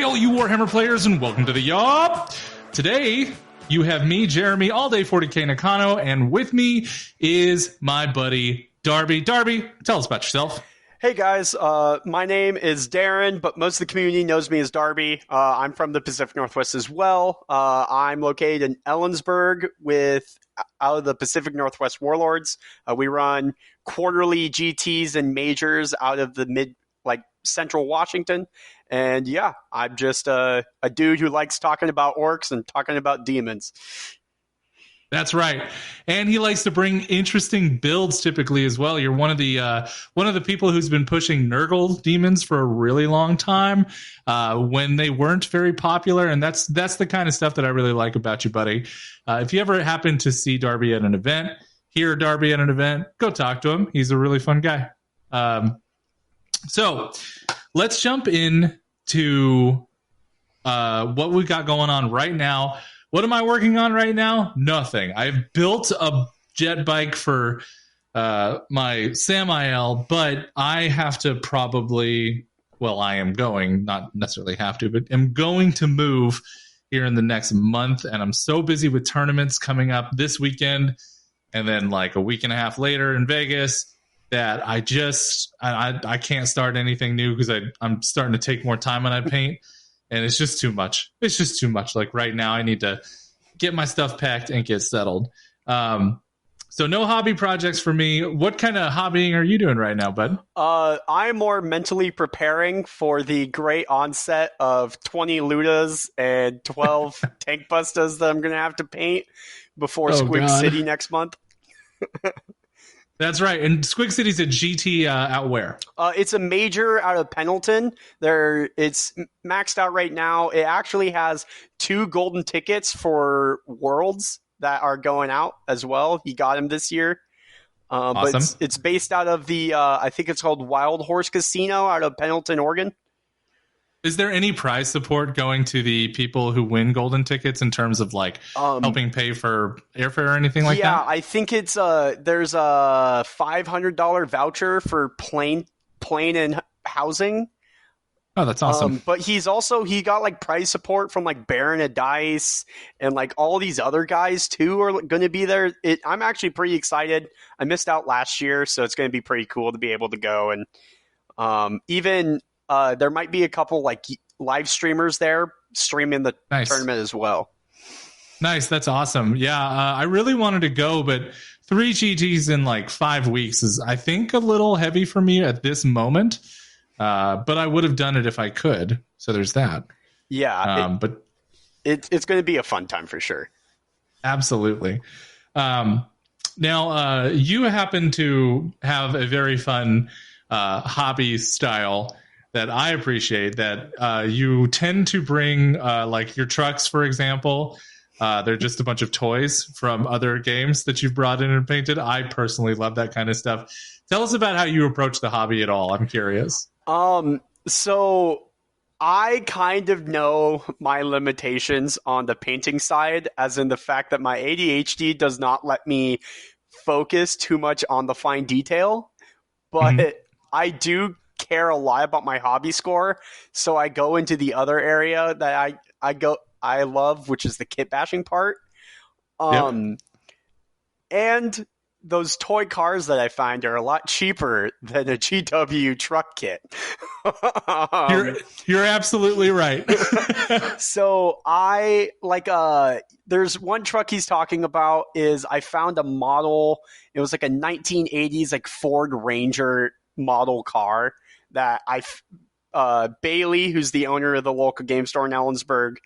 Hail you Warhammer players and welcome to the Yob. Today you have me, Jeremy, all day 40k Nakano, and with me is my buddy Darby. Darby, tell us about yourself. Hey guys, my name is Daryn, but most of the community knows me as Darby. I'm from the Pacific Northwest as well. I'm located in Ellensburg out of the Pacific Northwest Warlords. We run quarterly GTs and majors out of the central Washington. And yeah, I'm just a dude who likes talking about orcs and talking about demons. That's right, and he likes to bring interesting builds typically as well. You're one of the people who's been pushing Nurgle demons for a really long time when they weren't very popular, and that's the kind of stuff that I really like about you, buddy. If you ever happen to see Darby at an event, hear Darby at an event, go talk to him. He's a really fun guy. So let's jump in to what we got going on right now. What am I working on right now? Nothing. I've built a jet bike for my Samael, but I have to I am going, not necessarily have to, but am going to move here in the next month. And I'm so busy with tournaments coming up this weekend and then like a week and a half later in Vegas that I can't start anything new because I'm starting to take more time when I paint. And it's just too much. It's just too much. Like right now, I need to get my stuff packed and get settled. So no hobby projects for me. What kind of hobbying are you doing right now, bud? I'm more mentally preparing for the great onset of 20 Ludas and 12 Tank Bustas that I'm going to have to paint before Squig City next month. That's right. And Squig City's a GT out where? It's a major out of Pendleton. It's maxed out right now. It actually has 2 golden tickets for Worlds that are going out as well. He got them this year. Awesome. But it's based out of the, I think it's called Wild Horse Casino out of Pendleton, Oregon. Is there any prize support going to the people who win golden tickets in terms of like helping pay for airfare or anything like that? Yeah, I think it's there's a $500 voucher for plane and housing. Oh, that's awesome. But he got like prize support from like Baron of Dice and like all these other guys too are going to be there. I'm actually pretty excited. I missed out last year, so it's going to be pretty cool to be able to go and even. There might be a couple like live streamers there streaming the tournament as well. Nice. That's awesome. Yeah. I really wanted to go, but 3 GTs in like 5 weeks is, I think, a little heavy for me at this moment. But I would have done it if I could. So there's that. Yeah. But it's going to be a fun time for sure. Absolutely. Now, you happen to have a very fun hobby style that I appreciate, that you tend to bring like your trucks, for example. They're just a bunch of toys from other games that you've brought in and painted. I personally love that kind of stuff. Tell us about how you approach the hobby at all. I'm curious. So I kind of know my limitations on the painting side, as in the fact that my ADHD does not let me focus too much on the fine detail. But I do care a lot about my hobby score, so I go into the other area that I love, which is the kit bashing part. And those toy cars that I find are a lot cheaper than a GW truck kit. You're absolutely right. So I like there's one truck he's talking about is I found a model. It was like a 1980s like Ford Ranger model car that Bailey, who's the owner of the local game store in Ellensburg,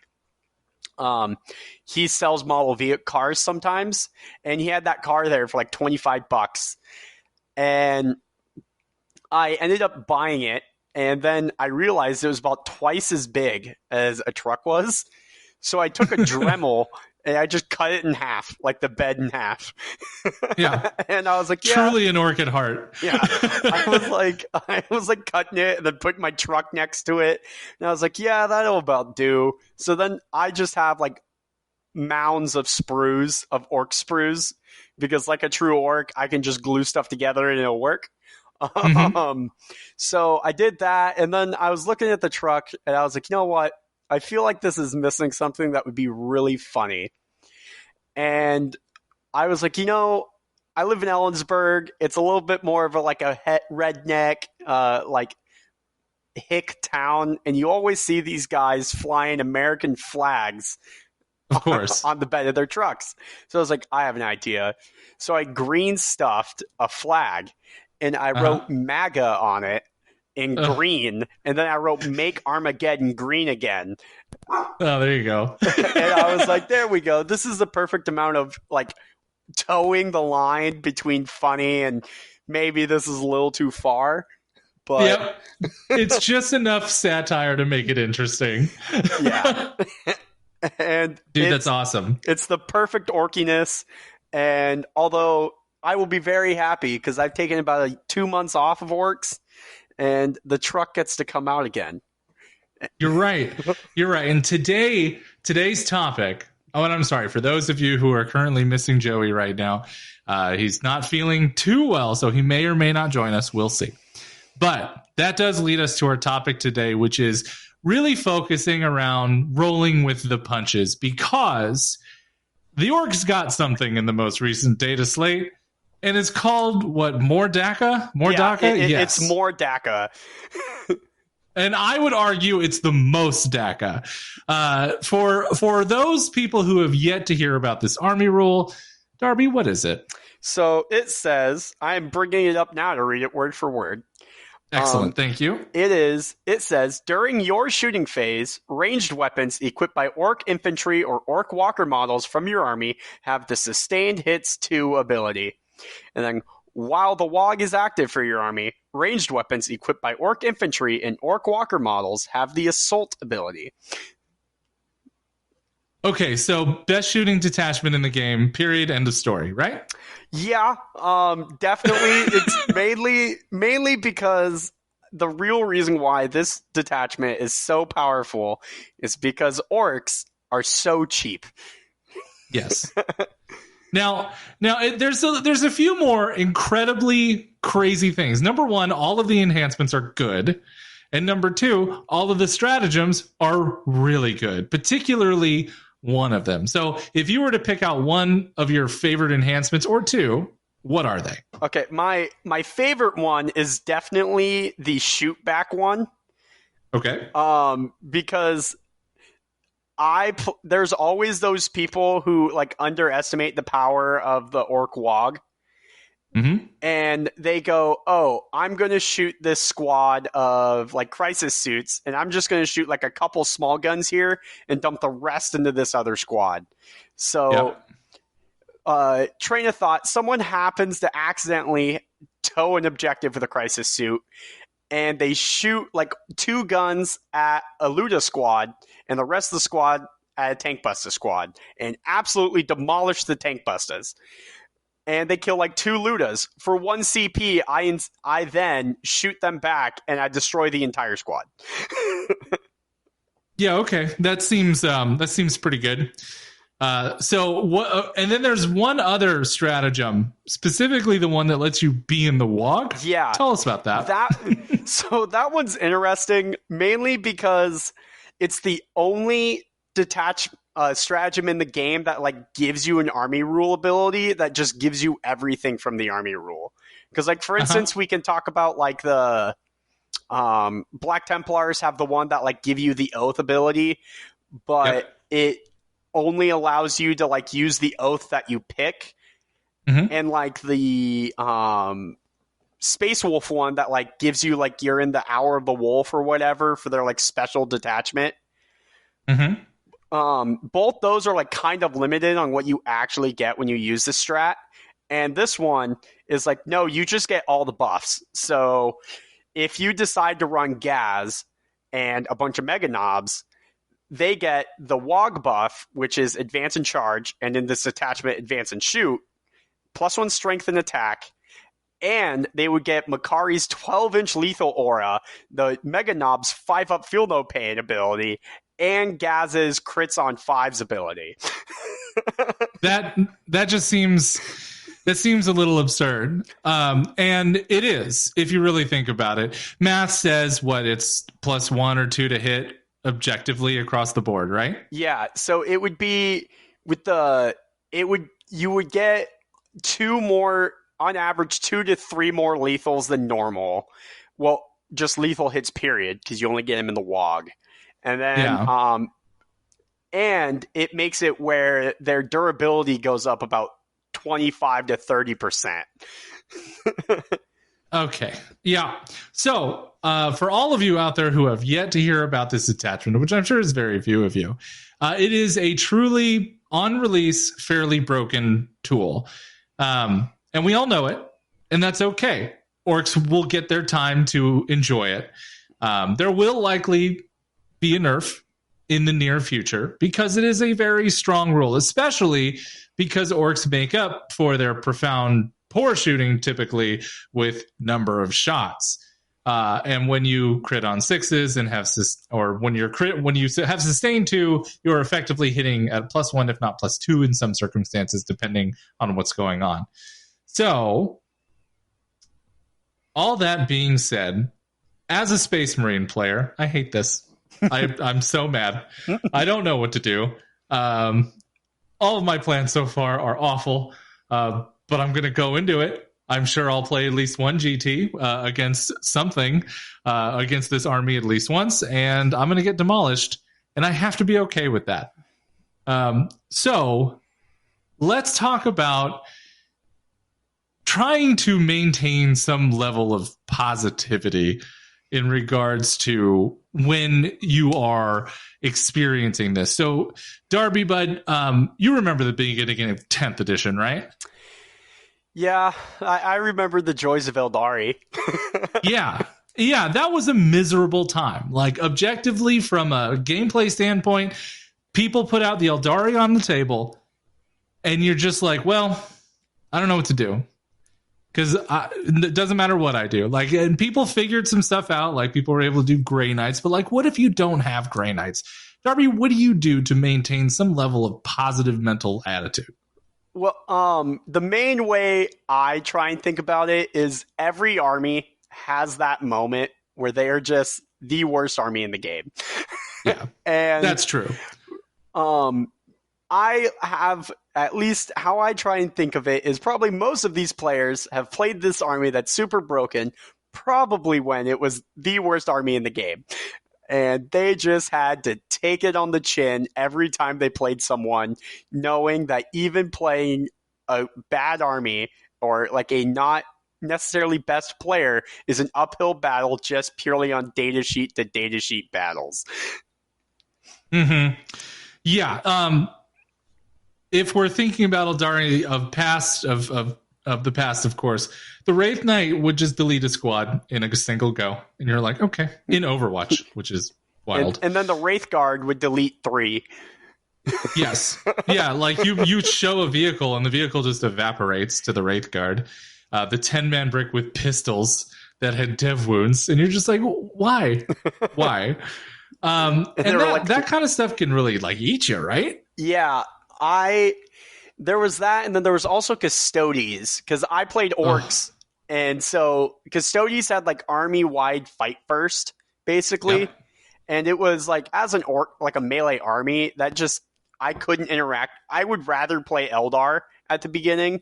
he sells model vehicle cars sometimes, and he had that car there for like $25, and I ended up buying it, and then I realized it was about twice as big as a truck was, so I took a Dremel and I just cut it in half, like the bed in half. Yeah. And I was like, yeah. Truly an orc at heart. Yeah. I was like cutting it and then putting my truck next to it. And I was like, yeah, that'll about do. So then I just have like mounds of sprues, of orc sprues, because like a true orc, I can just glue stuff together and it'll work. Mm-hmm. So I did that. And then I was looking at the truck and I was like, you know what? I feel like this is missing something that would be really funny. And I was like, I live in Ellensburg. It's a little bit more of a redneck, like hick town, and you always see these guys flying American flags Of course. on the bed of their trucks. So I was like, I have an idea. So I green stuffed a flag, and I wrote MAGA on it in green, and then I wrote "Make Armageddon Green Again." Oh, there you go. And I was like, there we go. This is the perfect amount of like towing the line between funny and maybe this is a little too far. But yep. It's just enough satire to make it interesting. Yeah. And dude, that's awesome. It's the perfect orkiness. And although I will be very happy because I've taken about 2 months off of orcs and the truck gets to come out again. You're right. You're right. And today's topic. Oh, and I'm sorry for those of you who are currently missing Joey right now. He's not feeling too well, so he may or may not join us. We'll see. But that does lead us to our topic today, which is really focusing around rolling with the punches, because the orcs got something in the most recent data slate, and it's called what? More Dakka? More Dakka? Yes. It's more Dakka. And I would argue it's the most Dakka. For those people who have yet to hear about this army rule, Darby, what is it? So it says, I'm bringing it up now to read it word for word. Excellent, thank you. It says, during your shooting phase, ranged weapons equipped by orc infantry or orc walker models from your army have the sustained hits 2 ability. And then, while the WOG is active for your army, ranged weapons equipped by orc infantry and orc walker models have the assault ability. Okay, so best shooting detachment in the game, period, end of story, right? Yeah, definitely. It's mainly because the real reason why this detachment is so powerful is because orcs are so cheap. Yes. Now, there's a few more incredibly crazy things. Number one, all of the enhancements are good. And number two, all of the stratagems are really good, particularly one of them. So if you were to pick out one of your favorite enhancements or two, what are they? Okay, my favorite one is definitely the shoot back one. Okay. Because there's always those people who like underestimate the power of the orc wog. Mm-hmm. And they go, oh, I'm going to shoot this squad of like crisis suits, and I'm just going to shoot like a couple small guns here and dump the rest into this other squad. So, train of thought, someone happens to accidentally tow an objective with a crisis suit, and they shoot like 2 guns at a Luda squad, and the rest of the squad at a Tank Buster squad, and absolutely demolish the Tank Busters. And they kill like 2 Ludas. For 1 CP, I then shoot them back, and I destroy the entire squad. Yeah, okay. That seems pretty good. So what? And then there's one other stratagem, specifically the one that lets you be in the WOG. Yeah, tell us about that. So that one's interesting, mainly because it's the only detached stratagem in the game that like gives you an army rule ability that just gives you everything from the army rule. Because like for instance, we can talk about like the Black Templars have the one that like give you the oath ability, but it only allows you to like use the oath that you pick. Mm-hmm. And like the Space Wolf one that like gives you like you're in the Hour of the Wolf or whatever for their like special detachment. Mm-hmm. Both those are like kind of limited on what you actually get when you use the strat. And this one is like, no, you just get all the buffs. So if you decide to run Gaz and a bunch of Mega Knobs, they get the WOG buff, which is advance and charge, and in this attachment, advance and shoot, +1 strength and attack. And they would get Makari's 12-inch lethal aura, the Mega Knob's 5-up feel no pain ability, and Gaz's crits on 5's ability. that just seems a little absurd. And it is, if you really think about it. Math says it's +1 or 2 to hit objectively across the board, right? Yeah, so it would be you would get on average 2 to 3 more lethals than normal. Well, just lethal hits period, because you only get them in the WOG. And then Yeah. and it makes it where their durability goes up about 25 to 30%. Okay. Yeah. So, for all of you out there who have yet to hear about this attachment, which I'm sure is very few of you, it is a truly on release, fairly broken tool. And we all know it, and that's okay. Orcs will get their time to enjoy it. There will likely be a nerf in the near future because it is a very strong rule, especially because orcs make up for their profound poor shooting typically with number of shots. And when you crit on 6s and have when you have sustained 2, you're effectively hitting at +1, if not +2 in some circumstances, depending on what's going on. So, all that being said, as a Space Marine player, I hate this. I'm so mad. I don't know what to do. All of my plans so far are awful, but I'm going to go into it. I'm sure I'll play at least one GT against something, against this army at least once, and I'm going to get demolished, and I have to be okay with that. So let's talk about trying to maintain some level of positivity in regards to when you are experiencing this. So, Darby, bud, you remember the beginning of 10th edition, right? Yeah, I remember the joys of Eldari. Yeah, that was a miserable time. Like, objectively, from a gameplay standpoint, people put out the Eldari on the table, and you're just like, well, I don't know what to do. Because it doesn't matter what I do. Like, and people figured some stuff out. Like, people were able to do Grey Knights. But, like, what if you don't have Grey Knights? Darby, what do you do to maintain some level of positive mental attitude? Well, the main way I try and think about it is every army has that moment where they are just the worst army in the game. Yeah, and that's true. I have, at least how I try and think of it, is probably most of these players have played this army that's super broken, probably when it was the worst army in the game. And they just had to take it on the chin every time they played someone, knowing that even playing a bad army or like a not necessarily best player is an uphill battle just purely on datasheet to datasheet battles. Mm-hmm. Yeah. If we're thinking about Eldari of the past, of course, the Wraith Knight would just delete a squad in a single go, and you're like, okay, in Overwatch, which is wild. And then the Wraith Guard would delete 3. Yes, yeah, like you show a vehicle, and the vehicle just evaporates to the Wraith Guard. The 10-man brick with pistols that had dev wounds, and you're just like, why? And that kind of stuff can really like eat you, right? Yeah. There was that, and then there was also Custodes, because I played Orcs, and so Custodes had like army-wide fight first, basically, Yep. and it was like, as an Orc, like a melee army, that just, I couldn't interact. I would rather play Eldar at the beginning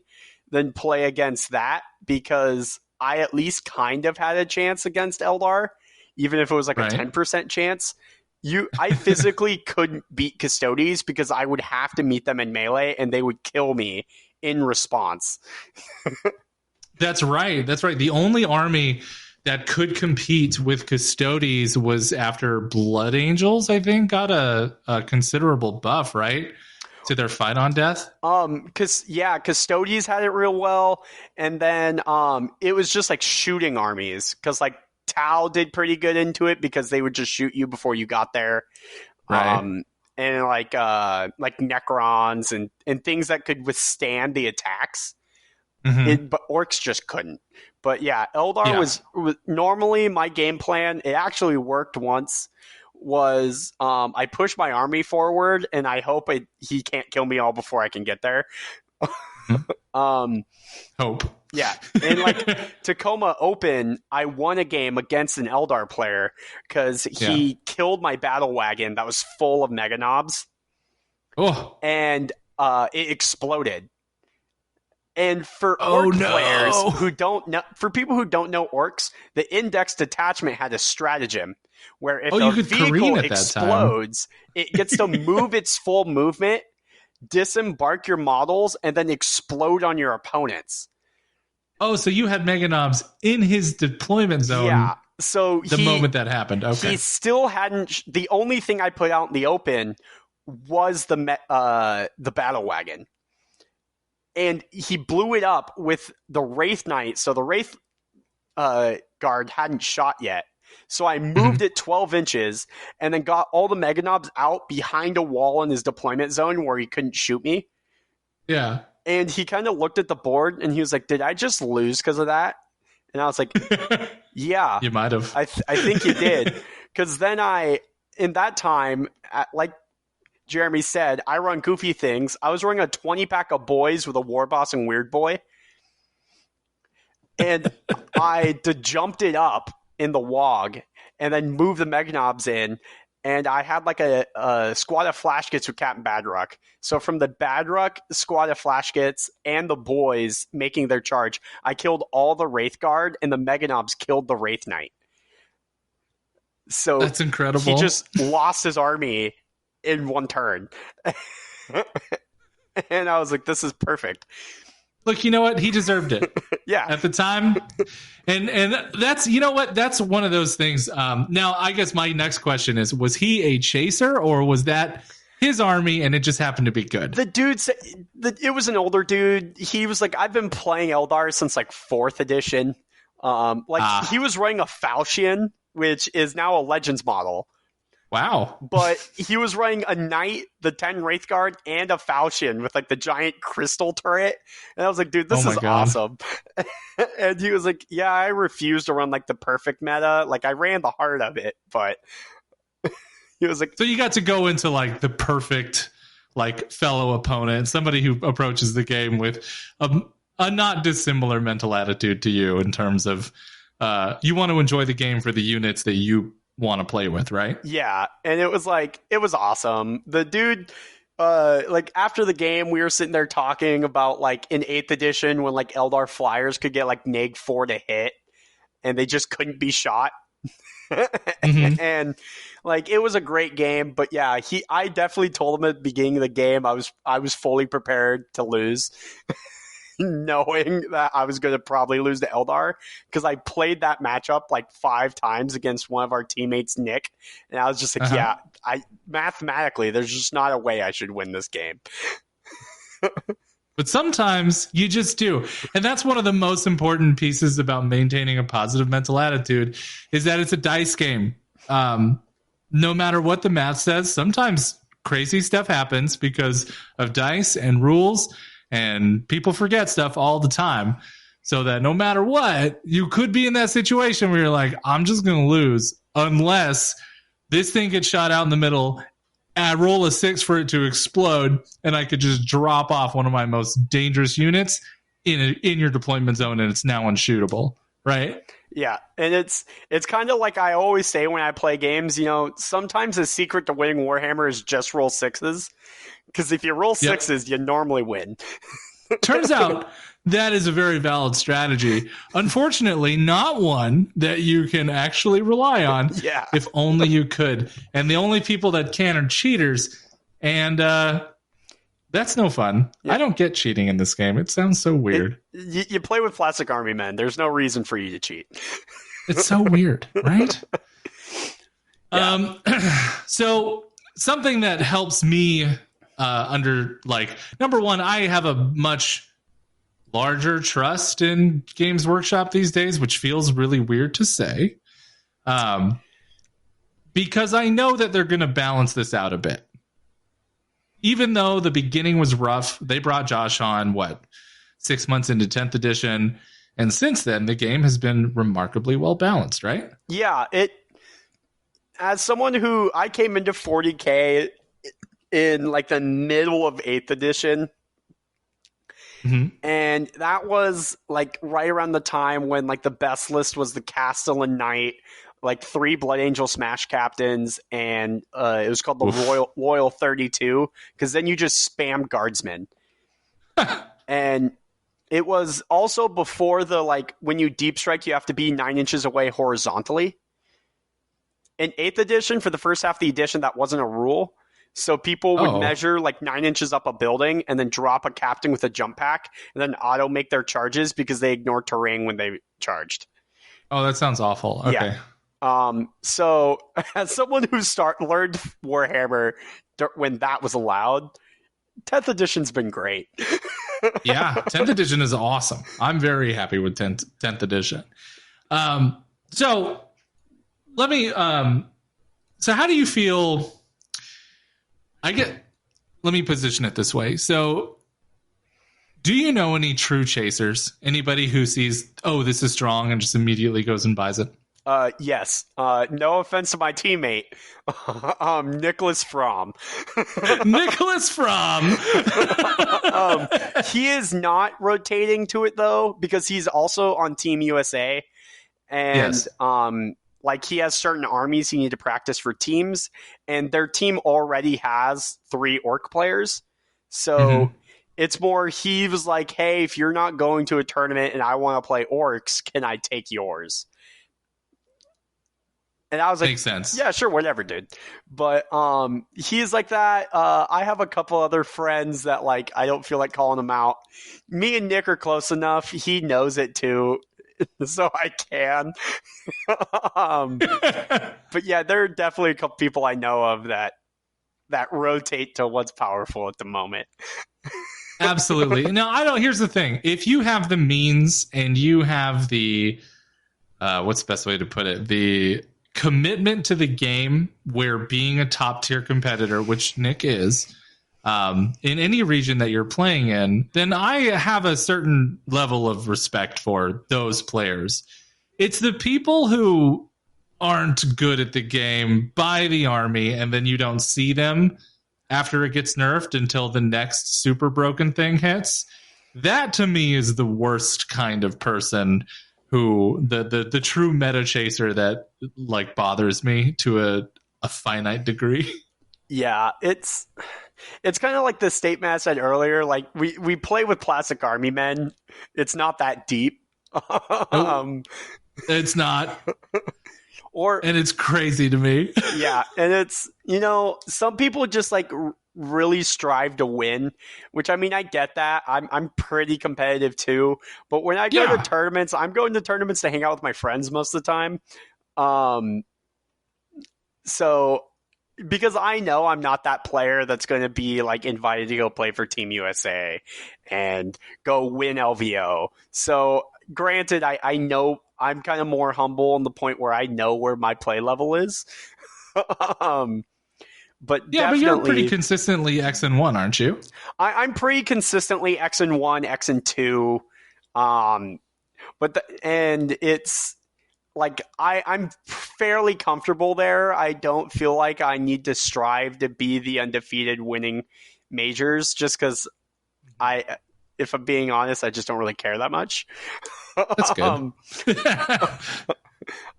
than play against that, because I at least kind of had a chance against Eldar, even if it was like a 10% chance. I physically couldn't beat Custodes because I would have to meet them in melee and they would kill me in response. That's right. The only army that could compete with Custodes was after Blood Angels, I think, got a considerable buff, right? To their fight on death. Custodes had it real well, and then it was just like shooting armies, because like Tau did pretty good into it because they would just shoot you before you got there. Right. And like Necrons and things that could withstand the attacks. Mm-hmm. But Orcs just couldn't. But yeah, Eldar was normally my game plan. It actually worked once. Was I push my army forward and I hope he can't kill me all before I can get there. Hope. Yeah, and like Tacoma Open, I won a game against an Eldar player because he killed my battle wagon that was full of Mega Knobs, and it exploded. And for orc players who don't know, for people who don't know orcs, the index detachment had a stratagem where if a vehicle explodes, it gets to move its full movement, disembark your models, and then explode on your opponents. Oh, so you had Mega Knobs in his deployment zone. Yeah. So the moment that happened. Okay. He still hadn't. The only thing I put out in the open was the battle wagon. And he blew it up with the Wraith Knight. So the Wraith guard hadn't shot yet. So I moved it 12 inches and then got all the Mega Knobs out behind a wall in his deployment zone where he couldn't shoot me. Yeah. And he kind of looked at the board and he was like, did I just lose because of that? And I was like, yeah. You might have. I think you did. Because then in that time, like Jeremy said, I run goofy things. I was running a 20-pack of boys with a War Boss and Weird Boy. And I jumped it up in the WOG and then moved the Mega Knobs in. And I had like a squad of Flashkits with Captain Badrock. So from the Badrock squad of Flashkits and the boys making their charge, I killed all the Wraith Guard and the Mega Knobs killed the Wraith Knight. So that's incredible. He just lost his army in one turn. And I was like, this is perfect. Look, you know what? He deserved it. Yeah. At the time. And that's, you know what? That's one of those things. Now, I guess my next question is, was he a chaser or was that his army and it just happened to be good? The dude said, it was an older dude. He was like, I've been playing Eldar since like 4th edition. He was running a Falchion, which is now a Legends model. Wow. But he was running a Knight, the 10 Wraith Guard, and a Falchion with like the giant crystal turret. And I was like, dude, this is awesome. And he was like, yeah, I refused to run like the perfect meta. Like I ran the heart of it, but he was like, so you got to go into like the perfect like fellow opponent, somebody who approaches the game with a not dissimilar mental attitude to you in terms of you want to enjoy the game for the units that you want to play with, right? Yeah, and it was awesome. The dude, like after the game, we were sitting there talking about like in 8th edition when like Eldar flyers could get like -4 to hit, and they just couldn't be shot. And like it was a great game, but yeah, I definitely told him at the beginning of the game I was fully prepared to lose. Knowing that I was going to probably lose to Eldar because I played that matchup like 5 times against one of our teammates, Nick, and I was just like, yeah, mathematically, there's just not a way I should win this game. But sometimes you just do. And that's one of the most important pieces about maintaining a positive mental attitude is that it's a dice game. No matter what the math says, sometimes crazy stuff happens because of dice and rules. And people forget stuff all the time. So that no matter what, you could be in that situation where you're like, I'm just going to lose unless this thing gets shot out in the middle. And I roll a 6 for it to explode. And I could just drop off one of my most dangerous units in your deployment zone. And it's now unshootable. Right? Yeah. And it's kind of like I always say when I play games, you know, sometimes the secret to winning Warhammer is just roll 6s. Because if you roll 6s, you normally win. Turns out that is a very valid strategy. Unfortunately, not one that you can actually rely on. Yeah. If only you could. And the only people that can are cheaters. And that's no fun. Yeah. I don't get cheating in this game. It sounds so weird. You play with plastic army men. There's no reason for you to cheat. It's so weird, right? Yeah. So something that helps me under like number one, I have a much larger trust in Games Workshop these days, which feels really weird to say, because I know that they're going to balance this out a bit. Even though the beginning was rough, they brought Josh on 6 months into 10th edition, and since then the game has been remarkably well balanced, right? Yeah, as someone who I came into 40K in like the middle of 8th edition, Mhm. And that was like right around the time when like the best list was the Castellan Knight, like 3 Blood Angel Smash Captains, and it was called the Oof. Loyal 32, because then you just spam Guardsmen. And it was also before the, like, when you deep strike, you have to be 9 inches away horizontally. In 8th edition, for the first half of the edition, that wasn't a rule. So people would Oh. measure like 9 inches up a building and then drop a captain with a jump pack and then auto make their charges because they ignore terrain when they charged. Oh, that sounds awful. Yeah. Okay. So as someone who learned Warhammer when that was allowed, 10th edition's been great. Yeah, 10th edition is awesome. I'm very happy with 10th edition. So let me so how do you feel? Let me position it this way. So do you know any true chasers? Anybody who sees, oh, this is strong and just immediately goes and buys it? Yes. No offense to my teammate, Nicholas Fromm. Nicholas Fromm. He is not rotating to it though, because he's also on Team USA, and Yes. like he has certain armies he need to practice for teams, and their team already has 3 orc players, so it's more he was like, hey, if you're not going to a tournament and I want to play orcs, can I take yours? And I was like, Makes sense. yeah, sure, whatever, dude. But he's like that. I have a couple other friends that, like, I don't feel like calling them out. Me and Nick are close enough. He knows it too, so I can. But yeah, there are definitely a couple people I know of that rotate to what's powerful at the moment. Absolutely. Now, I don't. Here's the thing: if you have the means and you have the, what's the best way to put it? The commitment to the game, where being a top tier competitor, which Nick is, in any region that you're playing in, then I have a certain level of respect for those players. It's the people who aren't good at the game, buy the army, and then you don't see them after it gets nerfed until the next super broken thing hits. That to me is the worst kind of person, who the true meta chaser that like bothers me to a finite degree. Yeah, it's kind of like the statement I said earlier. Like we play with plastic army men. It's not that deep. Nope, it's not. Or And it's crazy to me. yeah, and it's, some people just like really strive to win, which, I mean, I get that. I'm pretty competitive too, but when I go to tournaments, I'm going to tournaments to hang out with my friends most of the time. So because I know I'm not that player that's going to be like invited to go play for Team USA and go win LVO. So granted, I know I'm kind of more humble in the point where I know where my play level is. But yeah, but you're pretty consistently X and 1, aren't you? I'm pretty consistently X and 1, X and 2. And it's like I'm fairly comfortable there. I don't feel like I need to strive to be the undefeated winning majors, just because if I'm being honest, I just don't really care that much. That's good.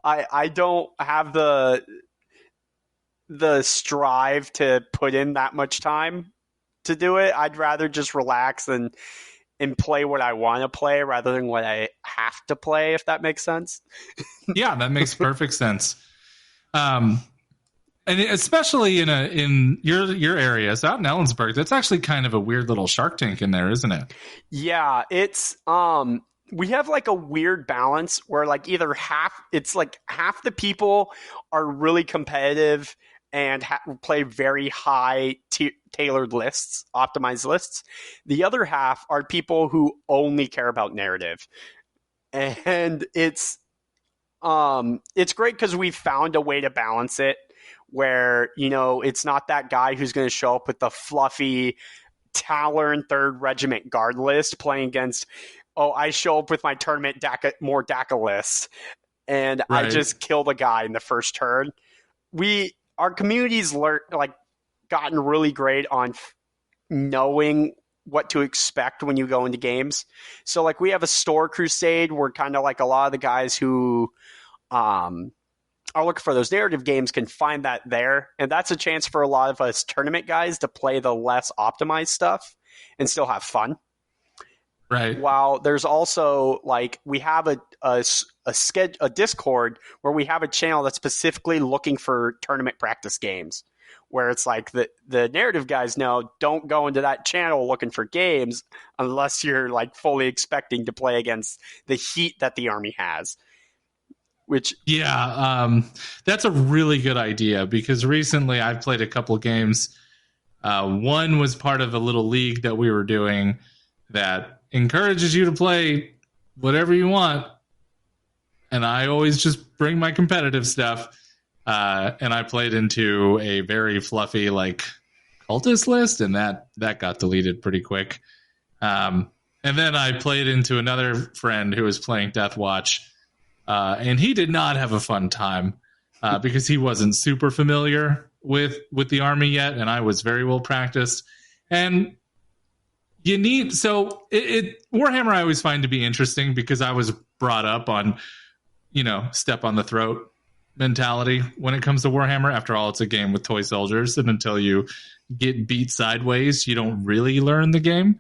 I don't have the strive to put in that much time to do it. I'd rather just relax and play what I want to play rather than what I have to play, if that makes sense. Yeah, that makes perfect sense. And especially in your area, so out in Ellensburg, that's actually kind of a weird little Shark Tank in there, isn't it? Yeah, it's we have like a weird balance where like either half the people are really competitive and play very high tailored lists, optimized lists. The other half are people who only care about narrative. And it's great because we found a way to balance it where, it's not that guy who's going to show up with the fluffy Talon 3rd Regiment guard list playing against, I show up with my tournament Dakka list and right. I just kill the guy in the first turn. Our community's gotten really great on knowing what to expect when you go into games. So like we have a store crusade where kind of like a lot of the guys who are looking for those narrative games can find that there. And that's a chance for a lot of us tournament guys to play the less optimized stuff and still have fun. Right. While there's also like we have a Discord where we have a channel that's specifically looking for tournament practice games, where it's like the narrative guys know don't go into that channel looking for games unless you're like fully expecting to play against the heat that the army has. Which that's a really good idea, because recently I've played a couple games. One was part of a little league that we were doing that encourages you to play whatever you want, and I always just bring my competitive stuff. And I played into a very fluffy like cultist list, and that got deleted pretty quick. And then I played into another friend who was playing Death Watch, and he did not have a fun time because he wasn't super familiar with the army yet, and I was very well practiced. And you need Warhammer I always find to be interesting because I was brought up on, step on the throat mentality when it comes to Warhammer. After all, it's a game with toy soldiers, and until you get beat sideways, you don't really learn the game.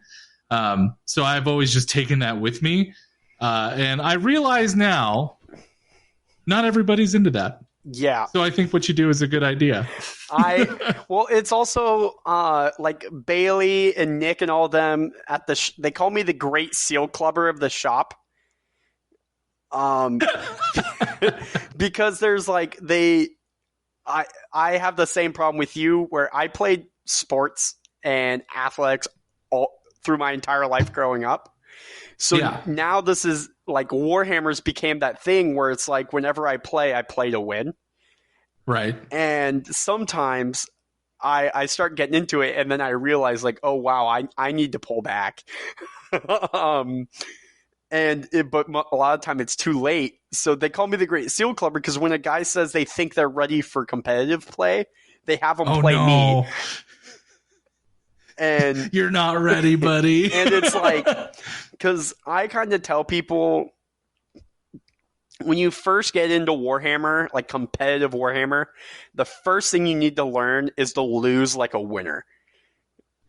So I've always just taken that with me, and I realize now not everybody's into that. Yeah. So I think what you do is a good idea. Well, it's also like Bailey and Nick and all them at they call me the Great Seal Clubber of the shop. Because there's like I have the same problem with you where I played sports and athletics all through my entire life growing up. So now this is like Warhammer's became that thing where it's like whenever I play to win. Right. And sometimes I start getting into it and then I realize like, oh wow, I need to pull back. But a lot of time it's too late. So they call me the Great Seal Clubber because when a guy says they think they're ready for competitive play, they have them play me. And you're not ready, buddy. And it's like, because I kind of tell people when you first get into Warhammer, like competitive Warhammer, the first thing you need to learn is to lose like a winner.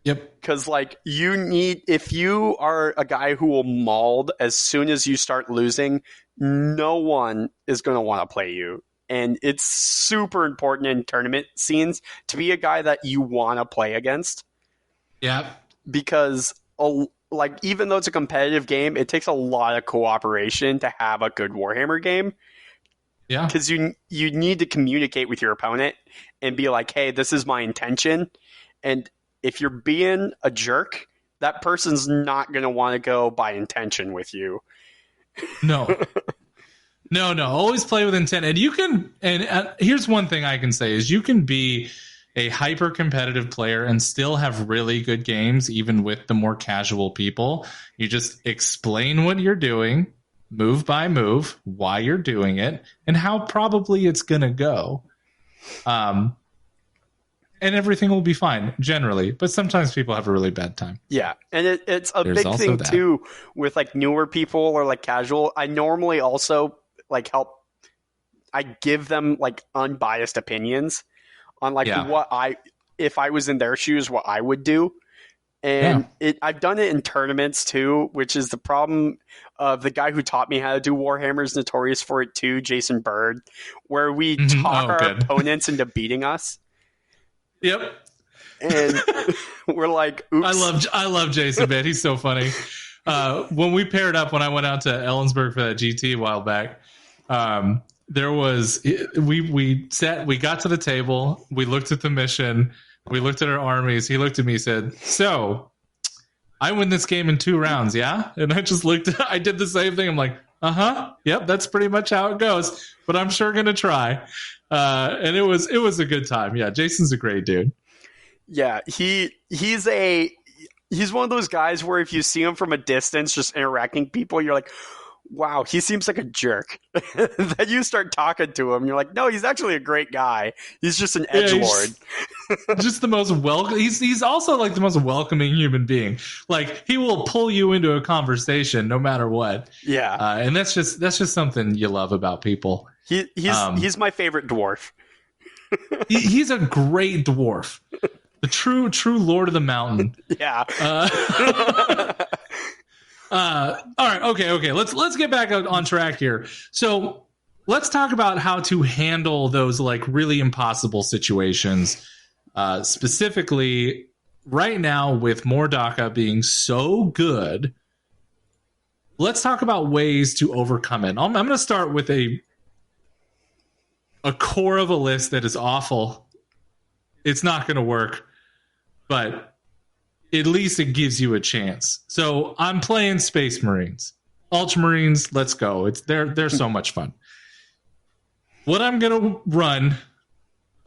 Yep. Because like if you are a guy who will maul as soon as you start losing, no one is going to want to play you. And it's super important in tournament scenes to be a guy that you want to play against. Yeah. Because like even though it's a competitive game, it takes a lot of cooperation to have a good Warhammer game. Yeah. Because you need to communicate with your opponent and be like, hey, this is my intention. And if you're being a jerk, that person's not going to want to go by intention with you. No. No. Always play with intent. And you can, and here's one thing I can say is you can be a hyper competitive player and still have really good games, even with the more casual people. You just explain what you're doing, move by move, why you're doing it, and how probably it's going to go. And everything will be fine generally, but sometimes people have a really bad time. Yeah, and it's a big thing too with like newer people or like casual. I normally also like I give them like unbiased opinions on like if I was in their shoes, what I would do. And I've done it in tournaments too, which is the problem of the guy who taught me how to do Warhammer is notorious for it too, Jason Bird, where we talk our opponents into beating us. Yep. And we're like, oops. I love Jason, man. He's so funny. When we paired up, when I went out to Ellensburg for that GT a while back, there was we got to the table, we looked at the mission, we looked at our armies. He looked at me and said, so I win this game in 2 rounds, yeah? And I just I did the same thing. I'm like, yep, that's pretty much how it goes, but I'm sure gonna try. And it was a good time. Yeah, Jason's a great dude. Yeah, he's one of those guys where if you see him from a distance just interacting with people, you're like, wow, he seems like a jerk. Then you start talking to him, you're like, no, he's actually a great guy. He's just an Yeah, edgelord. just the most welcome. He's also like the most welcoming human being. Like he will pull you into a conversation no matter what. Yeah, And that's just something you love about people. he's my favorite dwarf. He's a great dwarf, the true Lord of the Mountain. Yeah. All right, okay. Let's get back on track here. So let's talk about how to handle those like really impossible situations. Specifically, right now with Mordaka being so good, let's talk about ways to overcome it. I'm going to start with a core of a list that is awful. It's not going to work, but at least it gives you a chance. So I'm playing Space Marines. Ultramarines, let's go. They're so much fun. What I'm going to run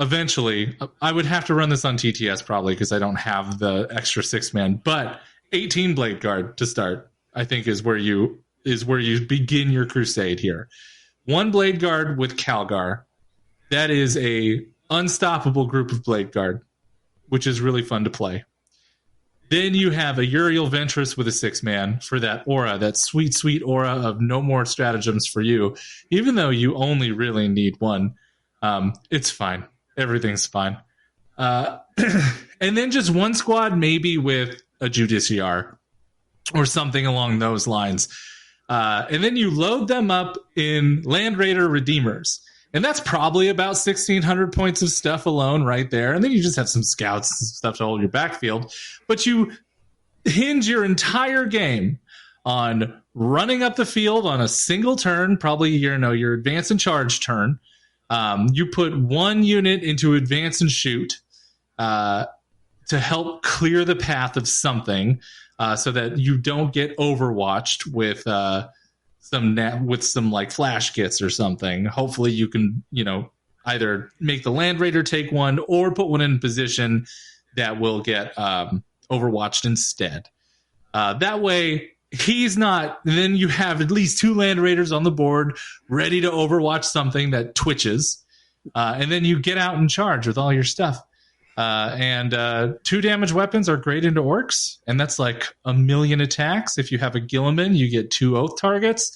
eventually, I would have to run this on TTS probably because I don't have the extra 6-man, but 18 Blade Guard to start, I think is where you begin your crusade here. 1 Blade Guard with Calgar. That is a unstoppable group of Blade Guard, which is really fun to play. Then you have a Uriel Ventress with a 6-man for that aura, that sweet, sweet aura of no more stratagems for you, even though you only really need 1. It's fine. Everything's fine. And then just 1 squad, maybe with a Judiciar or something along those lines. And then you load them up in Land Raider Redeemers. And that's probably about 1,600 points of stuff alone right there. And then you just have some scouts and stuff to hold your backfield. But you hinge your entire game on running up the field on a single turn, probably your advance and charge turn. You put 1 unit into advance and shoot to help clear the path of something so that you don't get overwatched with some like flash kits or something. Hopefully you can, either make the Land Raider take 1 or put 1 in position that will get overwatched instead. That way he's not, then you have at least 2 Land Raiders on the board ready to overwatch something that twitches. And then you get out and charge with all your stuff. And 2 damage weapons are great into orcs, and that's like 1,000,000 attacks. If you have a Gilliman, you get 2 oath targets,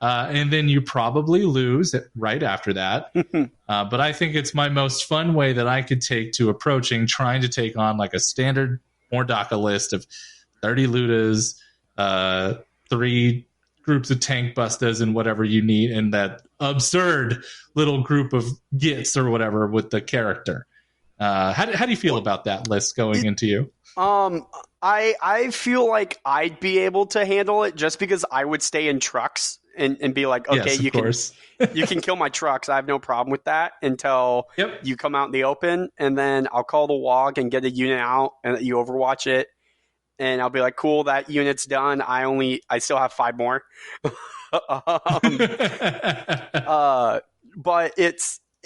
and then you probably lose right after that. But I think it's my most fun way that I could take to approaching trying to take on like a standard Mordaka list of 30 Ludas, 3 groups of tank bustas, and whatever you need, and that absurd little group of gits or whatever with the character. How do you feel about that list going into you? I feel like I'd be able to handle it just because I would stay in trucks and be like, okay, yes, you can kill my trucks. I have no problem with that until you come out in the open, and then I'll call the WOG and get a unit out and you overwatch it. And I'll be like, cool, that unit's done. I still have 5 more. But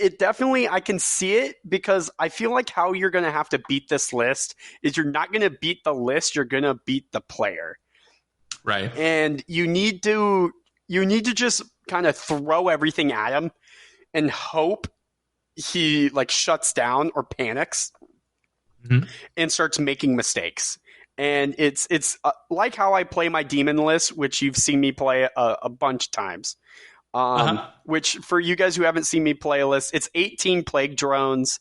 it definitely, I can see it because I feel like how you're going to have to beat this list is you're not going to beat the list, you're going to beat the player. Right. And you need to just kind of throw everything at him and hope he like shuts down or panics and starts making mistakes. And it's like how I play my demon list, which you've seen me play a bunch of times. Which for you guys who haven't seen me play a list, it's 18 plague drones,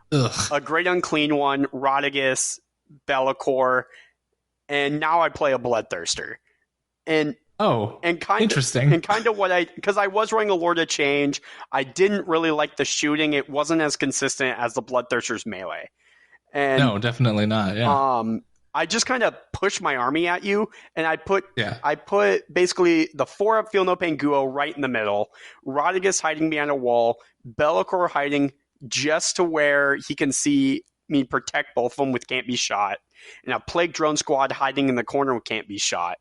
a great unclean one, Rodigus, Bellicor, and now I play a Bloodthirster. And interesting. And kind of because I was running a Lord of Change, I didn't really like the shooting. It wasn't as consistent as the Bloodthirster's melee. And no, definitely not. Yeah. I just kind of push my army at you, and I put basically the 4-up Feel No Pain Guo right in the middle, Rodigus hiding behind a wall, Bellicor hiding just to where he can see me protect both of them with Can't Be Shot, and a Plague Drone Squad hiding in the corner with Can't Be Shot.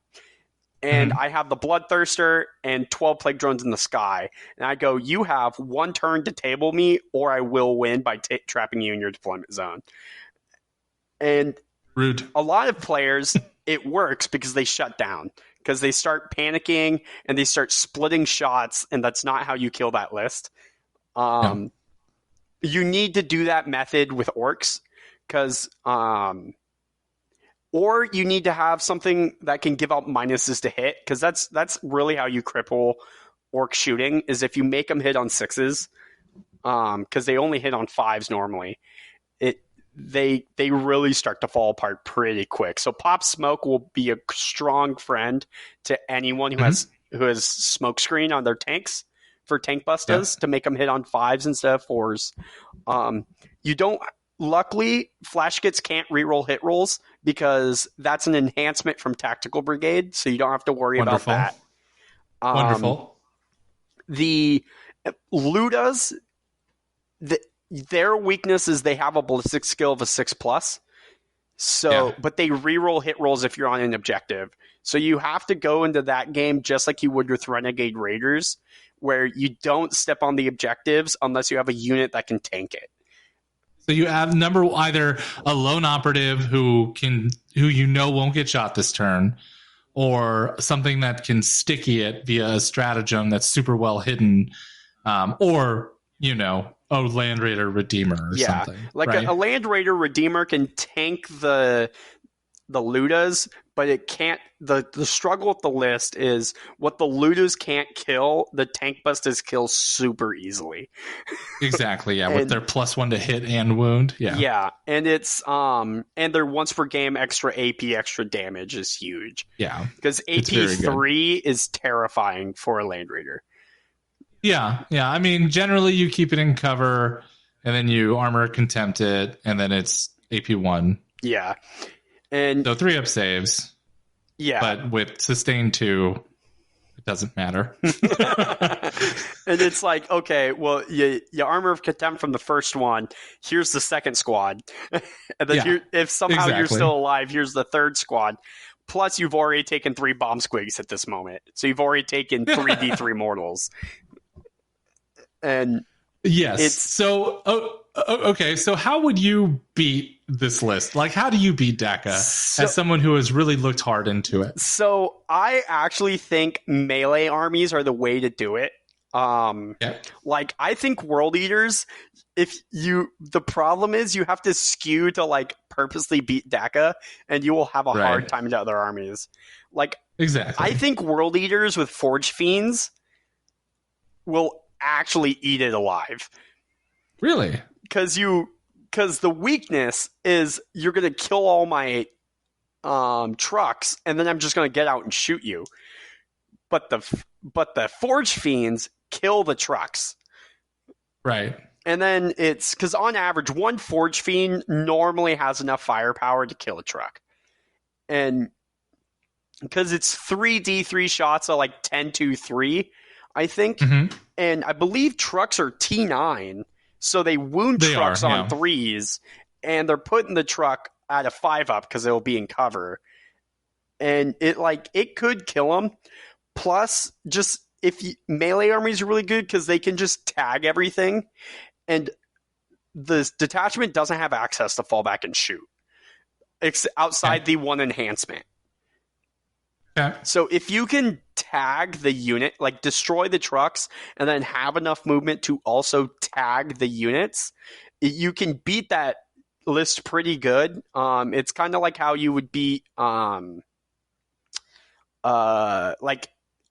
And I have the Bloodthirster and 12 Plague Drones in the sky. And I go, you have 1 turn to table me, or I will win by trapping you in your deployment zone. And rude. A lot of players, it works because they shut down. Because they start panicking and they start splitting shots, and that's not how you kill that list. No. You need to do that method with orcs, because or you need to have something that can give out minuses to hit, because that's really how you cripple orc shooting, is if you make them hit on 6s, because they only hit on 5s normally. They really start to fall apart pretty quick. So pop smoke will be a strong friend to anyone who has smoke screen on their tanks for tank bustas to make them hit on 5s instead of 4s. You don't. Luckily, flash kits can't reroll hit rolls because that's an enhancement from Tactical Brigade, so you don't have to worry about that. Wonderful. The Ludas, their weakness is they have a ballistic skill of a 6+. So, but they reroll hit rolls if you're on an objective. So you have to go into that game just like you would with Renegade Raiders, where you don't step on the objectives unless you have a unit that can tank it. So you have either a lone operative who won't get shot this turn, or something that can sticky it via a stratagem that's super well hidden, or a Land Raider Redeemer or something. Like right? a Land Raider Redeemer can tank the Ludas, but it can't. The struggle with the list is what the Ludas can't kill, the tank busters kill super easily. Exactly, yeah, with their +1 to hit and wound. Yeah, and it's and their once per game extra AP, extra damage is huge. Yeah, because AP 3 is terrifying for a Land Raider. Yeah. I mean, generally you keep it in cover, and then you armor contempt it, and then it's AP 1. Yeah, and so 3-up saves. Yeah, but with sustain 2, it doesn't matter. And it's like, okay, well, you armor of contempt from the first one. Here's the second squad, and then if somehow you're still alive, here's the third squad. Plus, you've already taken 3 bomb squigs at this moment, so you've already taken 3d3 mortals. And yes, so okay. So how would you beat this list? Like, how do you beat Dakka as someone who has really looked hard into it? So I actually think melee armies are the way to do it. Like, I think World Eaters, the problem is you have to skew to like purposely beat Dakka, and you will have a hard time into other armies. Like, exactly. I think World Eaters with Forge Fiends will actually eat it alive. Really? Because the weakness is you're going to kill all my trucks, and then I'm just going to get out and shoot you. But the Forge Fiends kill the trucks. Right. And then it's because on average, one Forge Fiend normally has enough firepower to kill a truck. And because it's 3d3 shots of like 10-2-3, I think. Mm-hmm. And I believe trucks are T9, so they wound trucks on 3s, and they're putting the truck at a 5-up because it'll be in cover. And it could kill them. Plus, just melee armies are really good because they can just tag everything, and the detachment doesn't have access to fall back and shoot. It's outside the one enhancement. Yeah. So if you can tag the unit, like destroy the trucks, and then have enough movement to also tag the units, you can beat that list pretty good. It's kind of like how you would beat like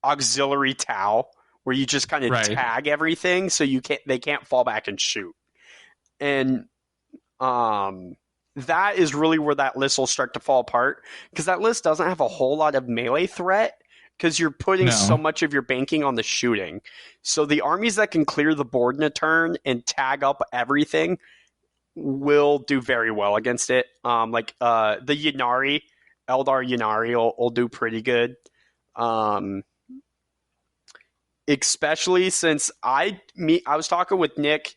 auxiliary Tau, where you just kind of tag everything so they can't fall back and shoot. And that is really where that list will start to fall apart, because that list doesn't have a whole lot of melee threat because you're putting so much of your banking on the shooting. So the armies that can clear the board in a turn and tag up everything will do very well against it. Like the Ynnari, Eldar Ynnari will do pretty good. Especially since I was talking with Nick,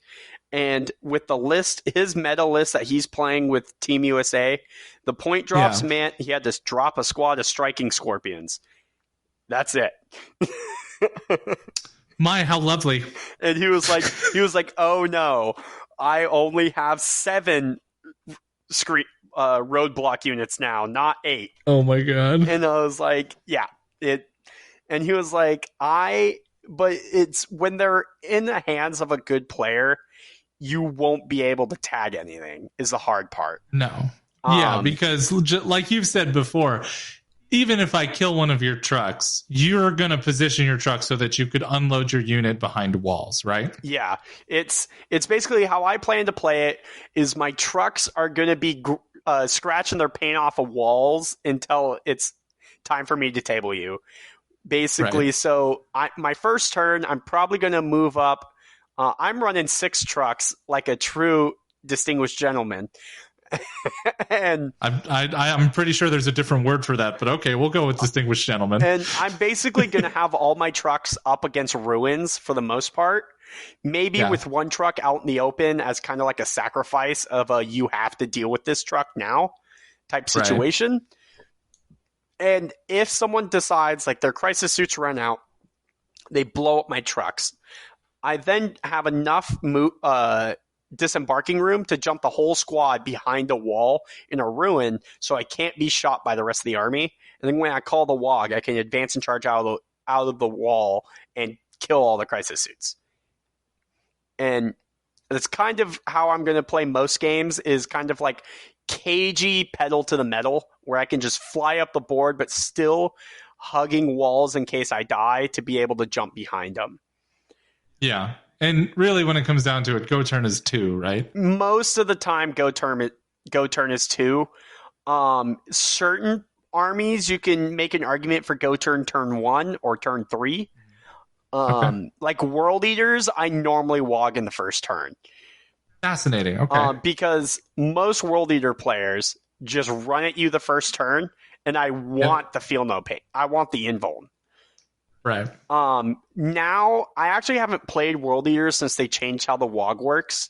and with the list, his meta list that he's playing with Team USA, the point drops meant he had to drop a squad of striking scorpions. That's it. My, how lovely. And he was like, oh no, I only have 7 roadblock units now, not 8. Oh my god. And I was like, yeah, it. And he was like, but it's when they're in the hands of a good player, you won't be able to tag anything is the hard part. No. Yeah, because like you've said before, even if I kill one of your trucks, you're going to position your truck so that you could unload your unit behind walls, right? Yeah. It's basically how I plan to play it is my trucks are going to be scratching their paint off of walls until it's time for me to table you. Basically, right. So my first turn, I'm probably going to move up. I'm running 6 trucks like a true distinguished gentleman. And I'm pretty sure there's a different word for that, but okay, we'll go with distinguished gentleman. And I'm basically going to have all my trucks up against ruins for the most part. Maybe with one truck out in the open as kind of like a sacrifice of a you have to deal with this truck now type situation. Right. And if someone decides like their crisis suits run out, they blow up my trucks. I then have enough disembarking room to jump the whole squad behind a wall in a ruin so I can't be shot by the rest of the army. And then when I call the WOG, I can advance and charge out of the wall and kill all the crisis suits. And that's kind of how I'm going to play most games, is kind of like cagey pedal to the metal, where I can just fly up the board but still hugging walls in case I die to be able to jump behind them. Yeah. And really, when it comes down to it, go turn is 2, right? Most of the time, go turn is 2. Certain armies, you can make an argument for go turn 1 or turn 3. Okay. Like World Eaters, I normally WOG in the first turn. Fascinating. Okay. Because most World Eater players just run at you the first turn, and I want the feel no pain. I want the invuln. Right. Now, I actually haven't played World Eaters since they changed how the WOG works.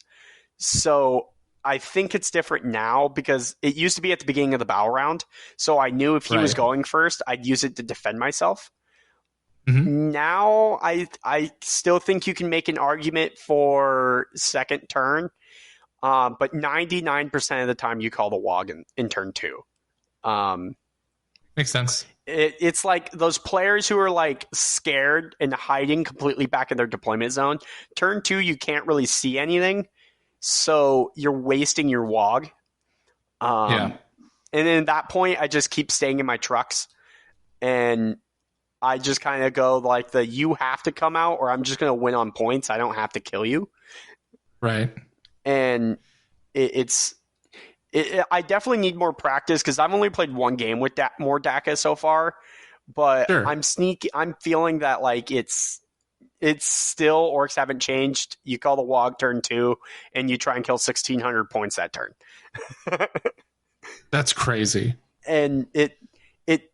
So I think it's different now, because it used to be at the beginning of the battle round. So I knew if he was going first, I'd use it to defend myself. Mm-hmm. Now, I still think you can make an argument for second turn. But 99% of the time you call the WOG in turn 2. Makes sense. It's like those players who are like scared and hiding completely back in their deployment zone. Turn 2, you can't really see anything, so you're wasting your WOG. And then at that point, I just keep staying in my trucks, and I just kind of go like you have to come out, or I'm just going to win on points. I don't have to kill you. Right. And I definitely need more practice, because I've only played one game with more Dakka so far, but sure. I'm feeling that like it's still, orcs haven't changed. You call the WOG turn 2, and you try and kill 1,600 points that turn. That's crazy. And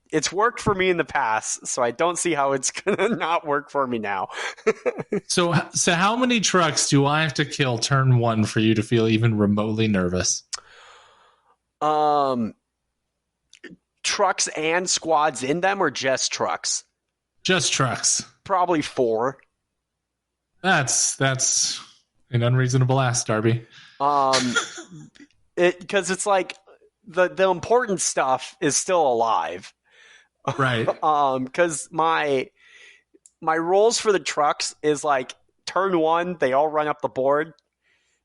it's worked for me in the past, so I don't see how it's gonna not work for me now. So how many trucks do I have to kill turn 1 for you to feel even remotely nervous? Trucks and squads in them, or just trucks? Just trucks. Probably 4. That's an unreasonable ask, Darby. Because it's like the important stuff is still alive. Right. Because my rolls for the trucks is like turn 1, they all run up the board.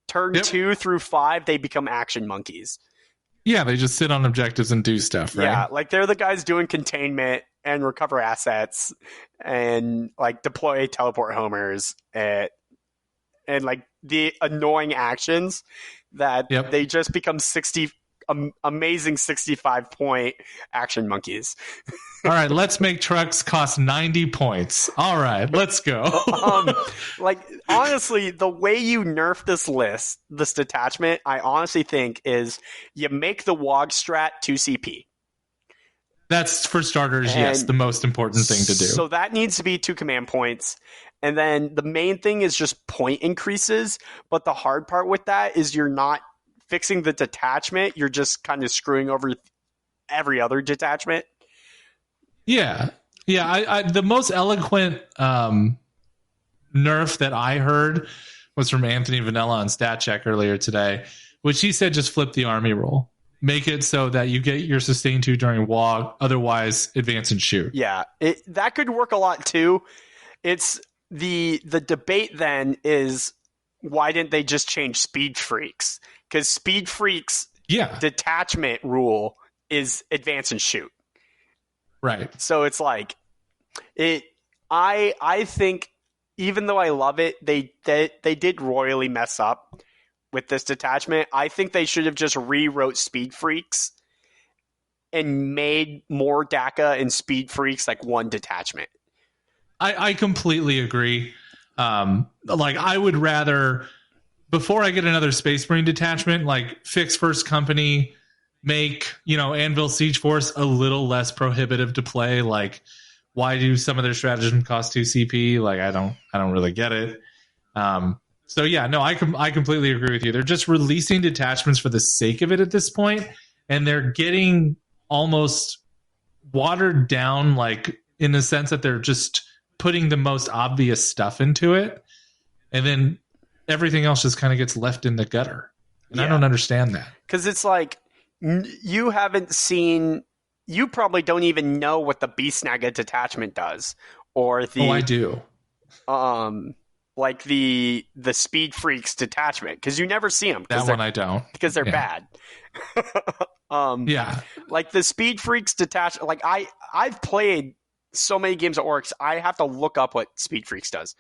Turn 2 through 5, they become action monkeys. Yeah, they just sit on objectives and do stuff, right? Yeah, like they're the guys doing containment and recover assets and like deploy teleport homers and like the annoying actions that they just become amazing 65-point action monkeys. All right, let's make trucks cost 90 points. All right, let's go. Like, honestly, the way you nerf this detachment, I honestly think is you make the WOG strat 2 CP. That's, for starters, yes, the most important thing to do. So that needs to be 2 command points. And then the main thing is just point increases. But the hard part with that is you're not fixing the detachment. You're just kind of screwing over every other detachment. Yeah. I the most eloquent nerf that I heard was from Anthony Vanilla on Stat Check earlier today, which he said just flip the army roll. make it so that you get your sustain 2 during walk, otherwise advance and shoot. Yeah, that could work a lot too. It's the debate then is why didn't they just change Speed Freaks? Because Speed Freaks detachment rule is advance and shoot. Right. So it's like I think even though I love it, they did royally mess up with this detachment. I think they should have just rewrote Speed Freaks and made more Dakka and Speed Freaks like one detachment. I completely agree. Like, I would rather, before I get another Space Marine detachment, like, fix First Company, make, Anvil Siege Force a little less prohibitive to play. Like, why do some of their stratagem cost 2 CP? Like, I don't really get it. So yeah, no, I completely agree with you. They're just releasing detachments for the sake of it at this point, and they're getting almost watered down, like, in the sense that they're just putting the most obvious stuff into it, and then everything else just kind of gets left in the gutter. And I don't understand that. Because it's like, you haven't seen, you probably don't even know what the Beast Naga detachment does, or the I do. Like the Speed Freaks detachment, because you never see them. That one I don't, because they're bad. Like the Speed Freaks detachment. Like I've played so many games of Orcs, I have to look up what Speed Freaks does.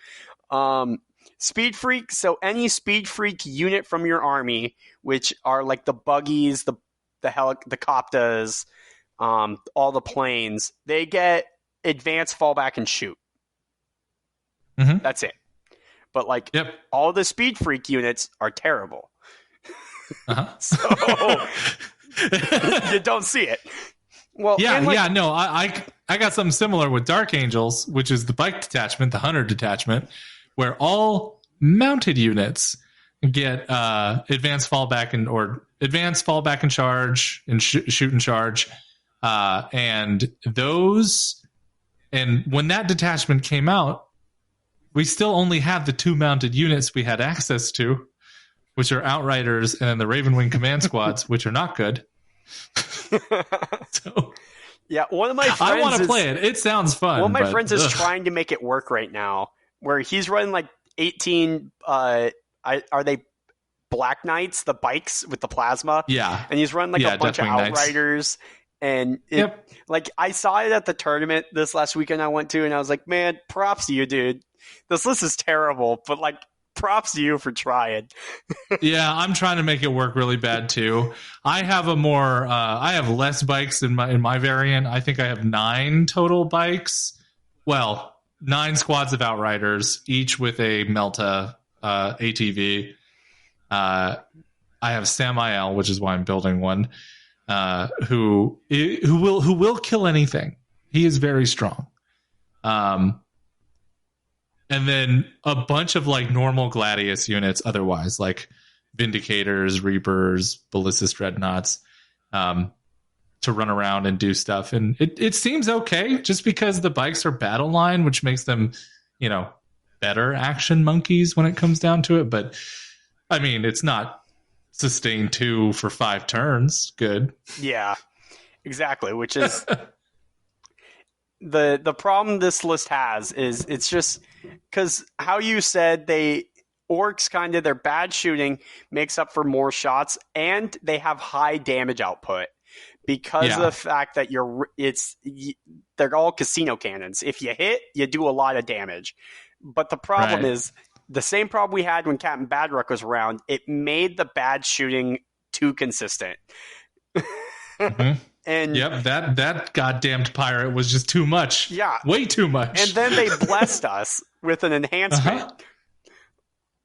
Speed Freak, so any Speed Freak unit from your army, which are like the buggies, the Coptas, all the planes, they get advance, fallback, and shoot. Mm-hmm. That's it. But like all the Speed Freak units are terrible. So you don't see it. Well, I got something similar with Dark Angels, which is the bike detachment, the hunter detachment, where all mounted units get advanced fallback and charge and shoot and charge, and when that detachment came out, we still only had the 2 mounted units we had access to, which are Outriders and then the Ravenwing command squads, which are not good. So yeah, one of my friends, I want to play it. It sounds fun. One of my friends is trying to make it work right now, where he's running like 18. Are they Black Knights, the bikes with the plasma? Yeah, and he's running like a bunch of Outriders. And like I saw it at the tournament this last weekend I went to, and I was like, man, props to you, dude. This list is terrible, but like, props to you for trying. Yeah, I'm trying to make it work really bad too. I have I have less bikes in my variant. I think I have 9 total bikes. Well, 9 squads of Outriders, each with a Melta ATV. I have Samael, which is why I'm building one, who will kill anything. He is very strong. And then a bunch of like normal Gladius units otherwise, like Vindicators, Reapers, Ballistus Dreadnoughts, to run around and do stuff. And it seems okay, just because the bikes are battle line, which makes them, better action monkeys when it comes down to it. But, I mean, it's not sustain 2 for 5 turns. Good. Yeah, exactly, which is... The problem this list has is it's just because how you said orcs kind of their bad shooting makes up for more shots, and they have high damage output because of the fact that they're all casino cannons. If you hit, you do a lot of damage. But the problem is the same problem we had when Captain Badrock was around. It made the bad shooting too consistent. Mm-hmm. And that goddamned pirate was just too much. Yeah. Way too much. And then they blessed us with an enhancement.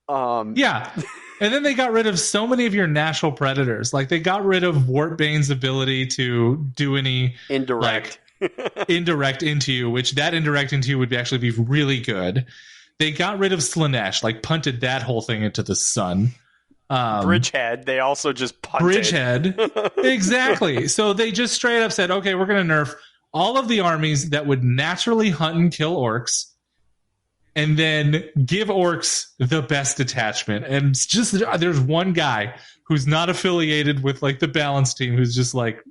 Yeah. And then they got rid of so many of your natural predators. Like, they got rid of Wartbane's ability to do any indirect indirect into you, which that indirect into you would actually be really good. They got rid of Slanesh, like punted that whole thing into the sun. Bridgehead, they also just punted. Bridgehead, exactly. So they just straight up said, okay, we're going to nerf all of the armies that would naturally hunt and kill orcs, and then give orcs the best detachment. And it's just there's one guy who's not affiliated with like the balance team who's just like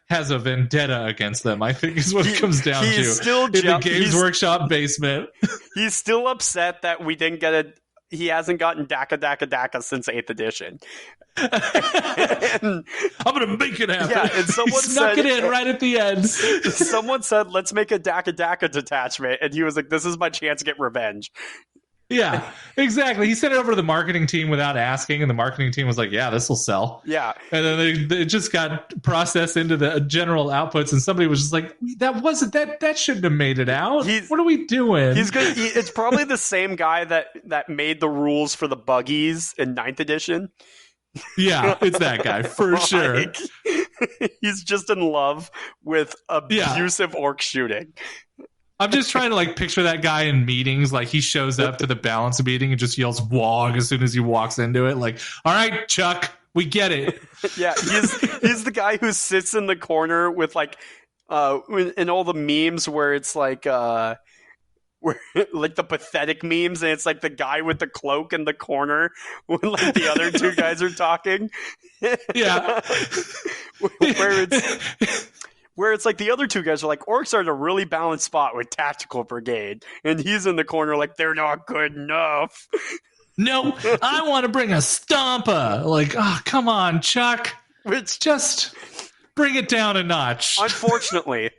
has a vendetta against them, I think is what it comes down to. Still in the Games Workshop basement. He's still upset that we didn't get he hasn't gotten Dakka since 8th edition. I'm gonna make it happen. Yeah, and someone snuck it in right at the end. Someone said, let's make a Dakka detachment, and he was like, this is my chance to get revenge. Yeah, exactly. He sent it over to the marketing team without asking, and the marketing team was like, yeah, this will sell. Yeah. And then it just got processed into the general outputs, and somebody was just like, that shouldn't have made it out. What are we doing? He's good. It's probably the same guy that made the rules for the buggies in 9th edition. Yeah, it's that guy, for sure. He's just in love with abusive orc shooting. I'm just trying to like picture that guy in meetings. Like he shows up to the balance meeting and just yells "wog" as soon as he walks into it. Like, all right, Chuck, we get it. Yeah, he's the guy who sits in the corner with like in all the memes where it's like where like the pathetic memes, and it's like the guy with the cloak in the corner when like the other two guys are talking. Yeah. Where it's like the other two guys are like, orcs are in a really balanced spot with tactical brigade, and he's in the corner like, they're not good enough. No, I want to bring a Stompa. Like, oh, come on, Chuck. Just bring it down a notch. Unfortunately,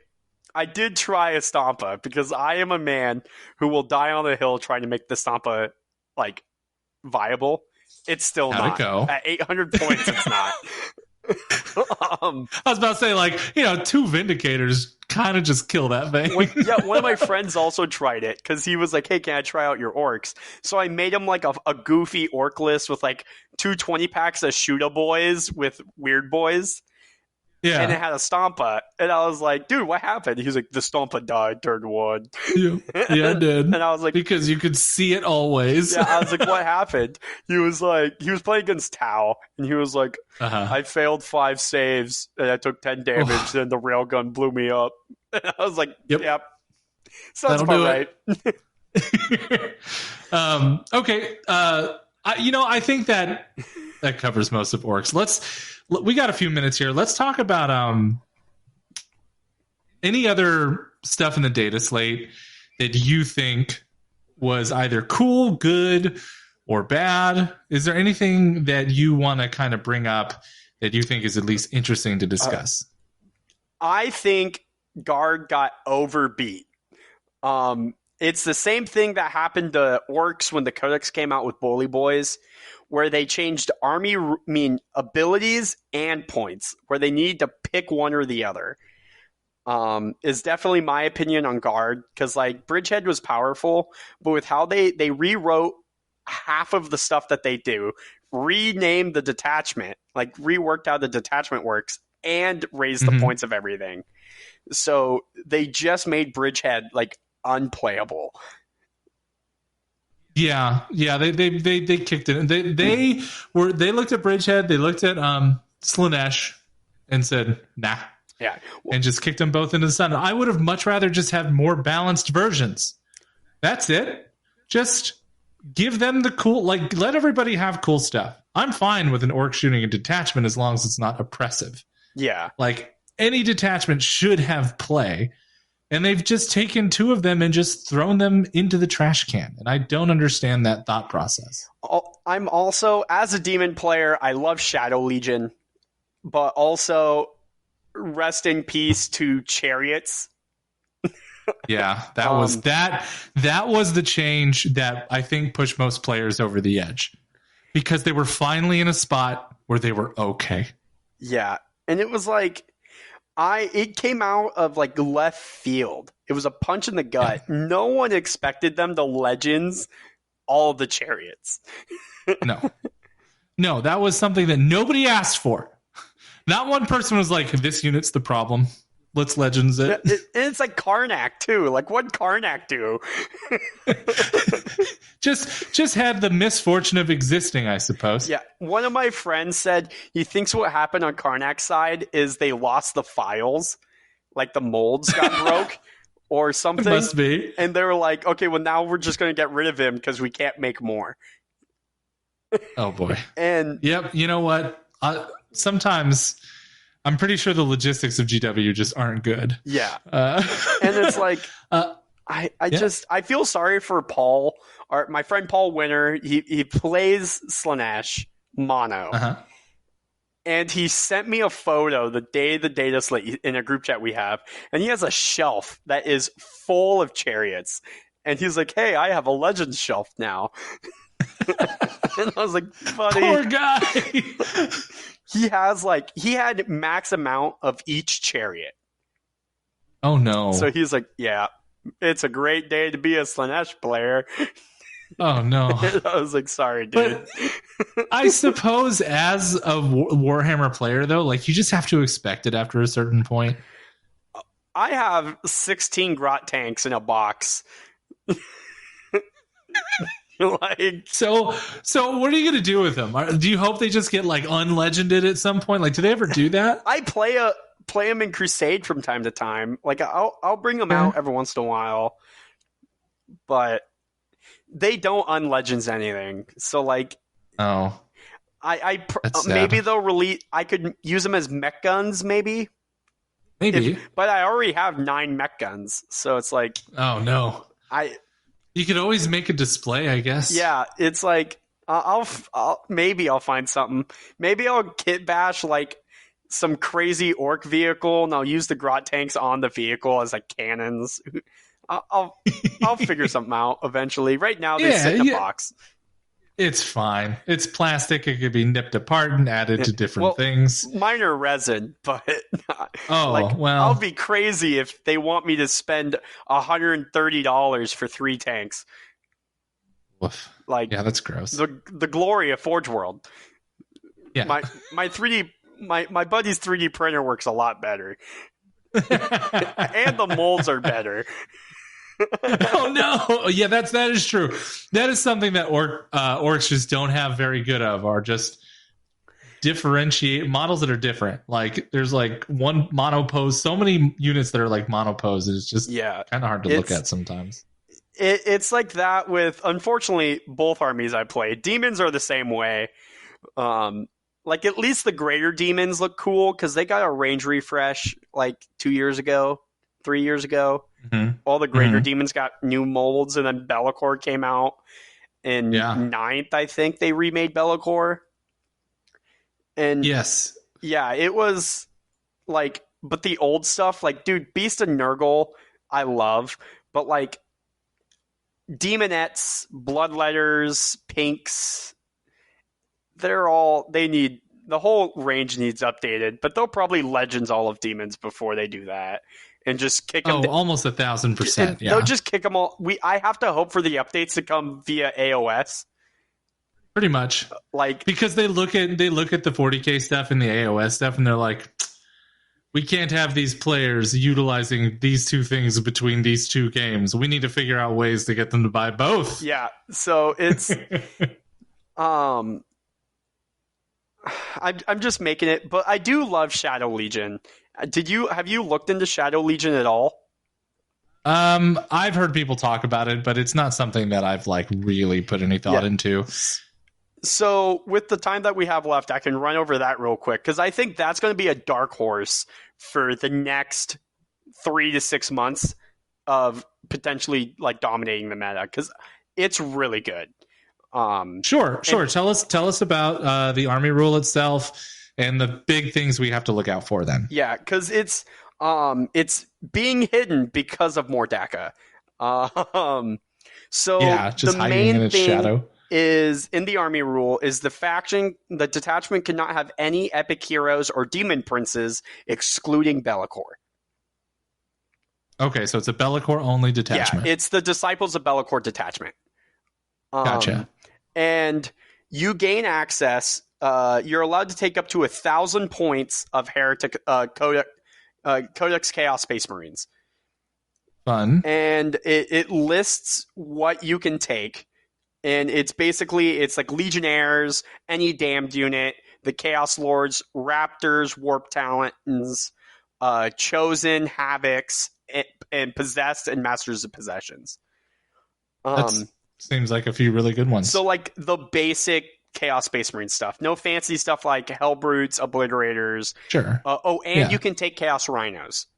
I did try a Stompa because I am a man who will die on the hill trying to make the Stompa like viable. It's still How'd not. it go? At 800 points, it's not. I was about to say, like, 2 Vindicators kind of just kill that thing. One of my friends also tried it because he was like, hey, can I try out your orcs? So I made him like a goofy orc list with like 2 20-packs of Shoota boys with weird boys. Yeah. And it had a Stompa. And I was like, dude, what happened? He was like, the Stompa died turn 1. Yeah, it did. And I was like, because you could see it always. Yeah, I was like, what happened? He was playing against Tau, and he was like, I failed 5 saves, and I took 10 damage, and the railgun blew me up. And I was like, yep. Sounds about right. Okay. I think that covers most of orcs. We got a few minutes here. Let's talk about any other stuff in the data slate that you think was either cool, good, or bad. Is there anything that you want to kind of bring up that you think is at least interesting to discuss? I think Guard got overbeat. It's the same thing that happened to orcs when the Codex came out with Bully Boys, where they changed abilities and points, where they need to pick one or the other. Is definitely my opinion on Guard, because like Bridgehead was powerful, but with how they rewrote half of the stuff that they do, renamed the detachment, like reworked how the detachment works, and raised the points of everything. So they just made Bridgehead like unplayable. Yeah, they kicked it. They looked at Bridgehead, they looked at Slaanesh, and said, nah. Yeah, and just kicked them both into the sun. I would have much rather just have more balanced versions. That's it. Just give them the cool, like let everybody have cool stuff. I'm fine with an orc shooting a detachment as long as it's not oppressive. Yeah, like any detachment should have play. And they've just taken 2 of them and just thrown them into the trash can. And I don't understand that thought process. I'm also, as a demon player, I love Shadow Legion. But also, rest in peace to Chariots. Yeah, that was the change that I think pushed most players over the edge. Because they were finally in a spot where they were okay. Yeah, and it was like... it came out of like left field. It was a punch in the gut. Yeah. No one expected them to legends all the Chariots. No, that was something that nobody asked for. Not one person was like, this unit's the problem. Let's legends it. And it's like Karnak too. Like what Karnak do? just had the misfortune of existing, I suppose. Yeah. One of my friends said he thinks what happened on Karnak's side is they lost the files. Like the molds got broke. or It something. must be. And they were like, okay, well, now we're just going to get rid of him because we can't make more. Oh boy. And Yep. You know what? Sometimes I'm pretty sure the logistics of GW just aren't good. yeah. Uh, And it's like, yeah. I feel sorry for Paul, or my friend Paul Winter. He plays Slanesh mono. Uh-huh. And he sent me a photo the day the data slate in a group chat we have, and he has a shelf that is full of chariots. And he's like, "Hey, I have a Legends shelf now." And I was like, "Buddy, Poor guy. he had max amount of each chariot." Oh no. So he's like, "Yeah, it's a great day to be a Slanesh player." Oh no. I was like, "Sorry, dude." But I suppose as a Warhammer player, though, like you just have to expect it after a certain point. I have 16 grot tanks in a box. Like, so what are you gonna do with them? Do you hope they just get like unlegended at some point? Like, do they ever do that? I play them in Crusade from time to time. Like, I'll bring them out every once in a while, but they don't unlegends anything. So like, Oh, I that's maybe sad. they'll release. I could use them as mech guns, maybe. Maybe. But I already have 9 mech guns, so it's like, Oh no. You could always make a display, I guess. yeah, it's like maybe I'll find something. Maybe I'll kit bash like some crazy orc vehicle, and I'll use the grot tanks on the vehicle as like cannons. I'll figure something out eventually. Right now, they sit in a box. It's fine. It's plastic. It could be nipped apart and added to different things. Mine are resin, but well, I'll be crazy if they want me to spend $130 for 3 tanks. Woof. Like, yeah, that's gross. The glory of Forge World. Yeah, my 3D my buddy's 3D printer works a lot better, and the molds are better. Oh no! Yeah, that is true. That is something that orcs just don't have very good of. Are just differentiate models that are different. Like there's like one monopose. So many units that are like monopose. It's just kind of hard to look at sometimes. It's like that with, unfortunately, both armies I play. Demons are the same way. Like at least the greater demons look cool because they got a range refresh like 2 years ago, 3 years ago. Mm-hmm. All the greater demons got new molds, and then Be'lakor came out in 9th, I think they remade Be'lakor. And yes, yeah, it was like, but the old stuff, like, dude, Beast and Nurgle, I love, but like Demonettes, Bloodletters, Pinks, the whole range needs updated, but they'll probably Legends all of Demons before they do that. And just kick them. Almost 1,000%. Yeah, they'll just kick them all. I have to hope for the updates to come via AOS. Pretty much, like because they look at the 40K stuff and the AOS stuff, and they're like, we can't have these players utilizing these two things between these two games. We need to figure out ways to get them to buy both. Yeah, so it's I'm just making it, but I do love Shadow Legion. Have you looked into Shadow Legion at all? I've heard people talk about it, but it's not something that I've like really put any thought into. So with the time that we have left, I can run over that real quick because I think that's going to be a dark horse for the next 3 to 6 months of potentially like dominating the meta because it's really good. Sure. Tell us about the army rule itself and the big things we have to look out for then. Yeah, because it's being hidden because of more Dakka. So yeah, just the hiding main in its thing shadow is in the army rule is the detachment cannot have any epic heroes or demon princes excluding Be'lakor. Okay, so it's a Be'lakor only detachment. Yeah, it's the Disciples of Be'lakor detachment. Gotcha. And you gain access. You're allowed to take up to 1,000 points of Heretic Codex Chaos Space Marines. Fun. And it lists what you can take. And it's like Legionnaires, any damned unit, the Chaos Lords, Raptors, Warp Talons, Chosen, Havocs, and Possessed and Masters of Possessions. That seems like a few really good ones. So like the basic Chaos Space Marine stuff. No fancy stuff like Hellbrutes, Obliterators. Sure. You can take Chaos Rhinos.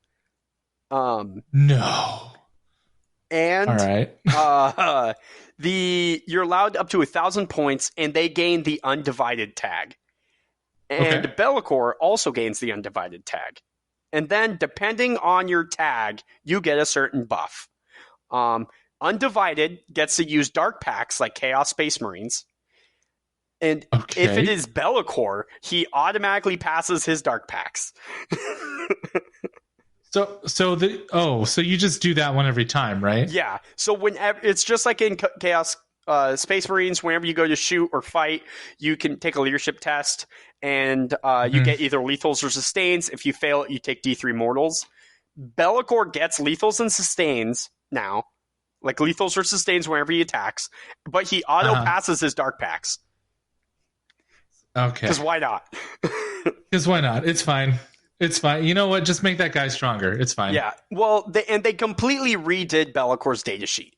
No. And all right. You're allowed up to 1,000 points, and they gain the Undivided tag. And Be'lakor also gains the Undivided tag. And then, depending on your tag, you get a certain buff. Undivided gets to use Dark Packs like Chaos Space Marines. And if it is Be'lakor, he automatically passes his Dark Packs. So you just do that one every time, right? Yeah. So whenever it's just like in Chaos Space Marines, whenever you go to shoot or fight, you can take a leadership test, and you get either lethals or sustains. If you fail it, you take D3 mortals. Be'lakor gets lethals and sustains now, like lethals or sustains whenever he attacks, but he auto passes his Dark Packs. Okay. Because why not? Because why not? It's fine. It's fine. You know what? Just make that guy stronger. It's fine. Yeah. Well, they completely redid Bellacor's datasheet.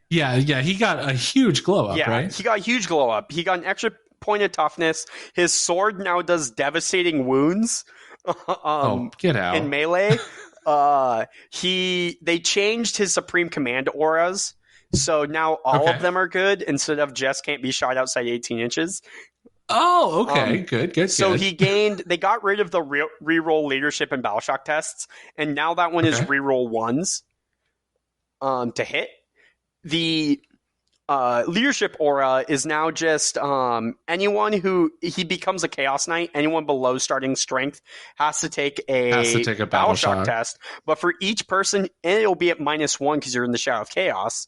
Yeah. He got a huge glow up, right? He got a huge glow up. He got an extra point of toughness. His sword now does devastating wounds. Get out. In melee. They changed his Supreme Command auras, so now all of them are good instead of just can't be shot outside 18 inches. Oh, okay. Good. So they got rid of the reroll leadership and Battleshock tests, and now that one is reroll ones to hit. The leadership aura is now just anyone who he becomes a Chaos Knight, anyone below starting strength has to take a Battleshock test. But for each person, and it'll be at -1 because you're in the Shadow of Chaos.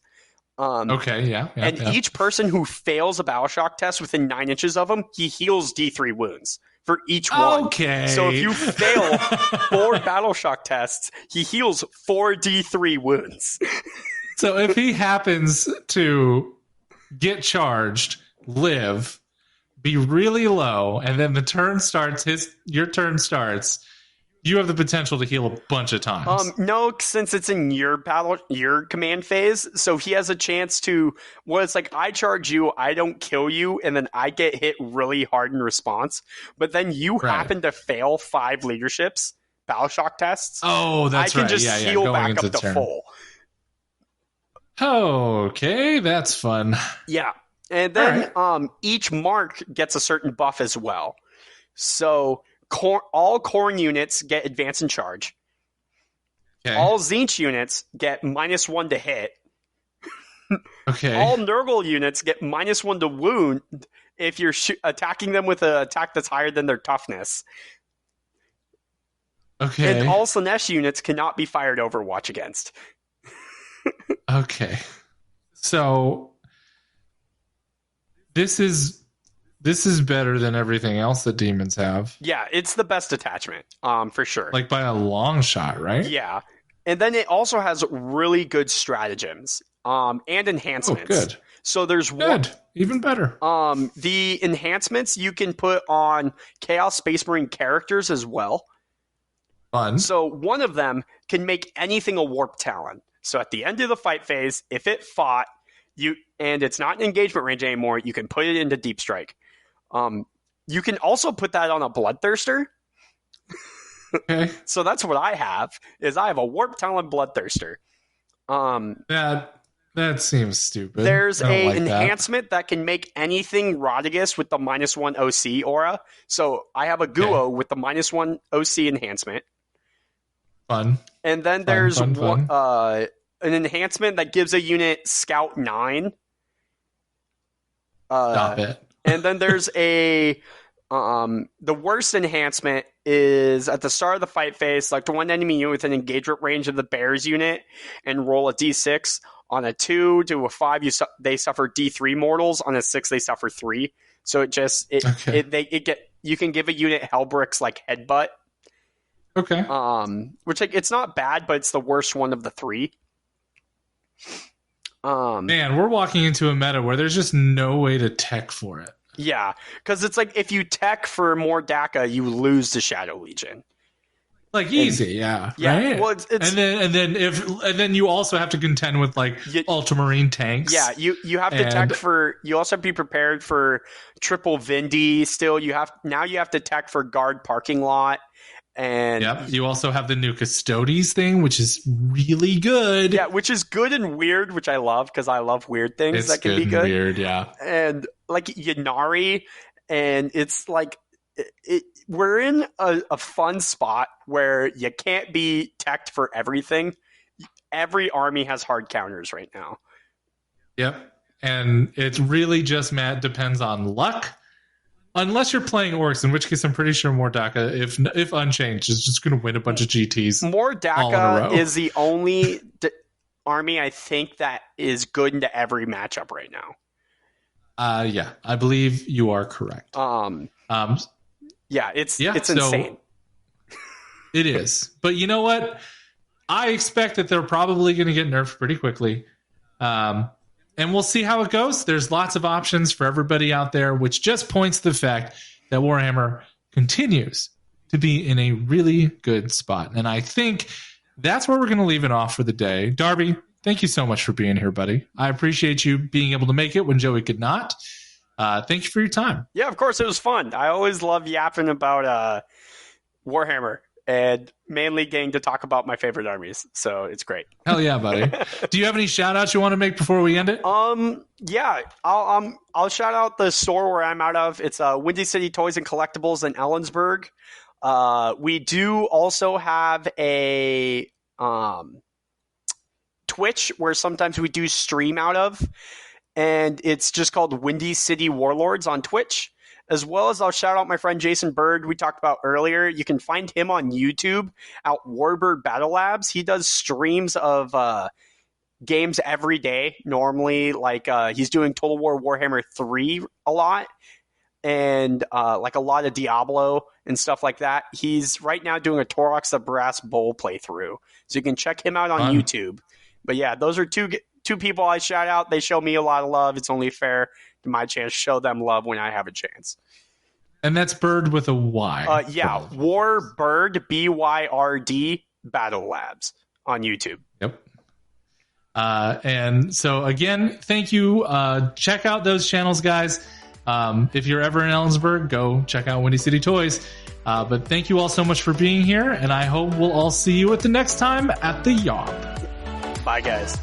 Each person who fails a Battleshock test within 9 inches of him, he heals D3 wounds for each one. Okay. So if you fail 4 Battleshock tests, he heals 4 D3 wounds. So if he happens to get charged, live, be really low, and then the turn starts, your turn starts, you have the potential to heal a bunch of times. No, since it's in your command phase, so he has a chance to. Well, it's like I charge you, I don't kill you, and then I get hit really hard in response. But then you happen to fail 5 leaderships, Battleshock tests. Oh, that's right. I can just heal back up to full. Okay, that's fun. Yeah, and then each mark gets a certain buff as well. So. All Khorne units get advance and charge. Okay. All Tzeentch units get -1 to hit. Okay. All Nurgle units get -1 to wound if you're attacking them with an attack that's higher than their toughness. Okay. And all Slaanesh units cannot be fired Overwatch against. Okay. So this is better than everything else that demons have. Yeah, it's the best attachment, for sure. Like by a long shot, right? Yeah. And then it also has really good stratagems and enhancements. Oh, good. So there's good. Even better. The enhancements you can put on Chaos Space Marine characters as well. Fun. So one of them can make anything a Warp Talon. So at the end of the fight phase, if it fought, and it's not in engagement range anymore, you can put it into Deep Strike. You can also put that on a Bloodthirster. Okay. So that's what I have. I have a Warp Talon Bloodthirster. That seems stupid. There's enhancement that can make anything Rodigus with the -1 OC aura. So I have a Guo with the -1 OC enhancement. Fun. And then there's an enhancement that gives a unit Scout 9. Stop it. And then there's the worst enhancement is at the start of the fight phase, select one enemy unit within engagement range of the Bears unit and roll a d6. On a 2 to a 5, they suffer D3 mortals. On a 6, they suffer 3. So you can give a unit Hellbricks like Headbutt. Okay. Which it's not bad, but it's the worst one of the 3. Man, we're walking into a meta where there's just no way to tech for it. Yeah, because it's like if you tech for more Dakka, you lose to Shadow Legion. Like easy, yeah. Right? Well, it's and then you also have to contend with like ultramarine tanks. Yeah, you have to tech for. You also have to be prepared for triple Vindy. Still, you have to tech for guard parking lot. And you also have the new Custodes thing, which is really good. Yeah, which is good and weird, which I love because I love weird things that can be good. Weird, yeah. And like Yanari, and it's like we're in a fun spot where you can't be teched for everything. Every army has hard counters right now. Yep, and it's really just depends on luck. Unless you're playing Orcs, in which case I'm pretty sure more Dakka, if unchanged, is just going to win a bunch of GTs. More Dakka is the only army I think that is good into every matchup right now. Yeah, I believe you are correct. Yeah, it's insane. It is, but you know what? I expect that they're probably going to get nerfed pretty quickly. And we'll see how it goes. There's lots of options for everybody out there, which just points to the fact that Warhammer continues to be in a really good spot. And I think that's where we're going to leave it off for the day. Darby, thank you so much for being here, buddy. I appreciate you being able to make it when Joey could not. Thank you for your time. Yeah, of course. It was fun. I always love yapping about Warhammer. And mainly getting to talk about my favorite armies. So it's great. Hell yeah, buddy. Do you have any shout outs you want to make before we end it? Yeah. I'll shout out the store where I'm out of. It's Windy City Toys and Collectibles in Ellensburg. We do also have a Twitch where sometimes we do stream out of. And it's just called Windy City Warlords on Twitch. As well as I'll shout out my friend Jason Bird we talked about earlier. You can find him on YouTube at Warbird Battle Labs. He does streams of games every day. Normally, like he's doing Total War Warhammer 3 a lot. And like a lot of Diablo and stuff like that. He's right now doing a Torox the Brass Bowl playthrough. So you can check him out on YouTube. But yeah, those are two people I shout out. They show me a lot of love. It's only fair to my chance to show them love when I have a chance. And that's Bird with a Y. Yeah, Warbird, BYRD Battle Labs on YouTube. Yep. And so again, thank you. Check out those channels, guys. If you're ever in Ellensburg, go check out Windy City Toys. But thank you all so much for being here, and I hope we'll all see you at the next time at the Yawp. Bye, guys.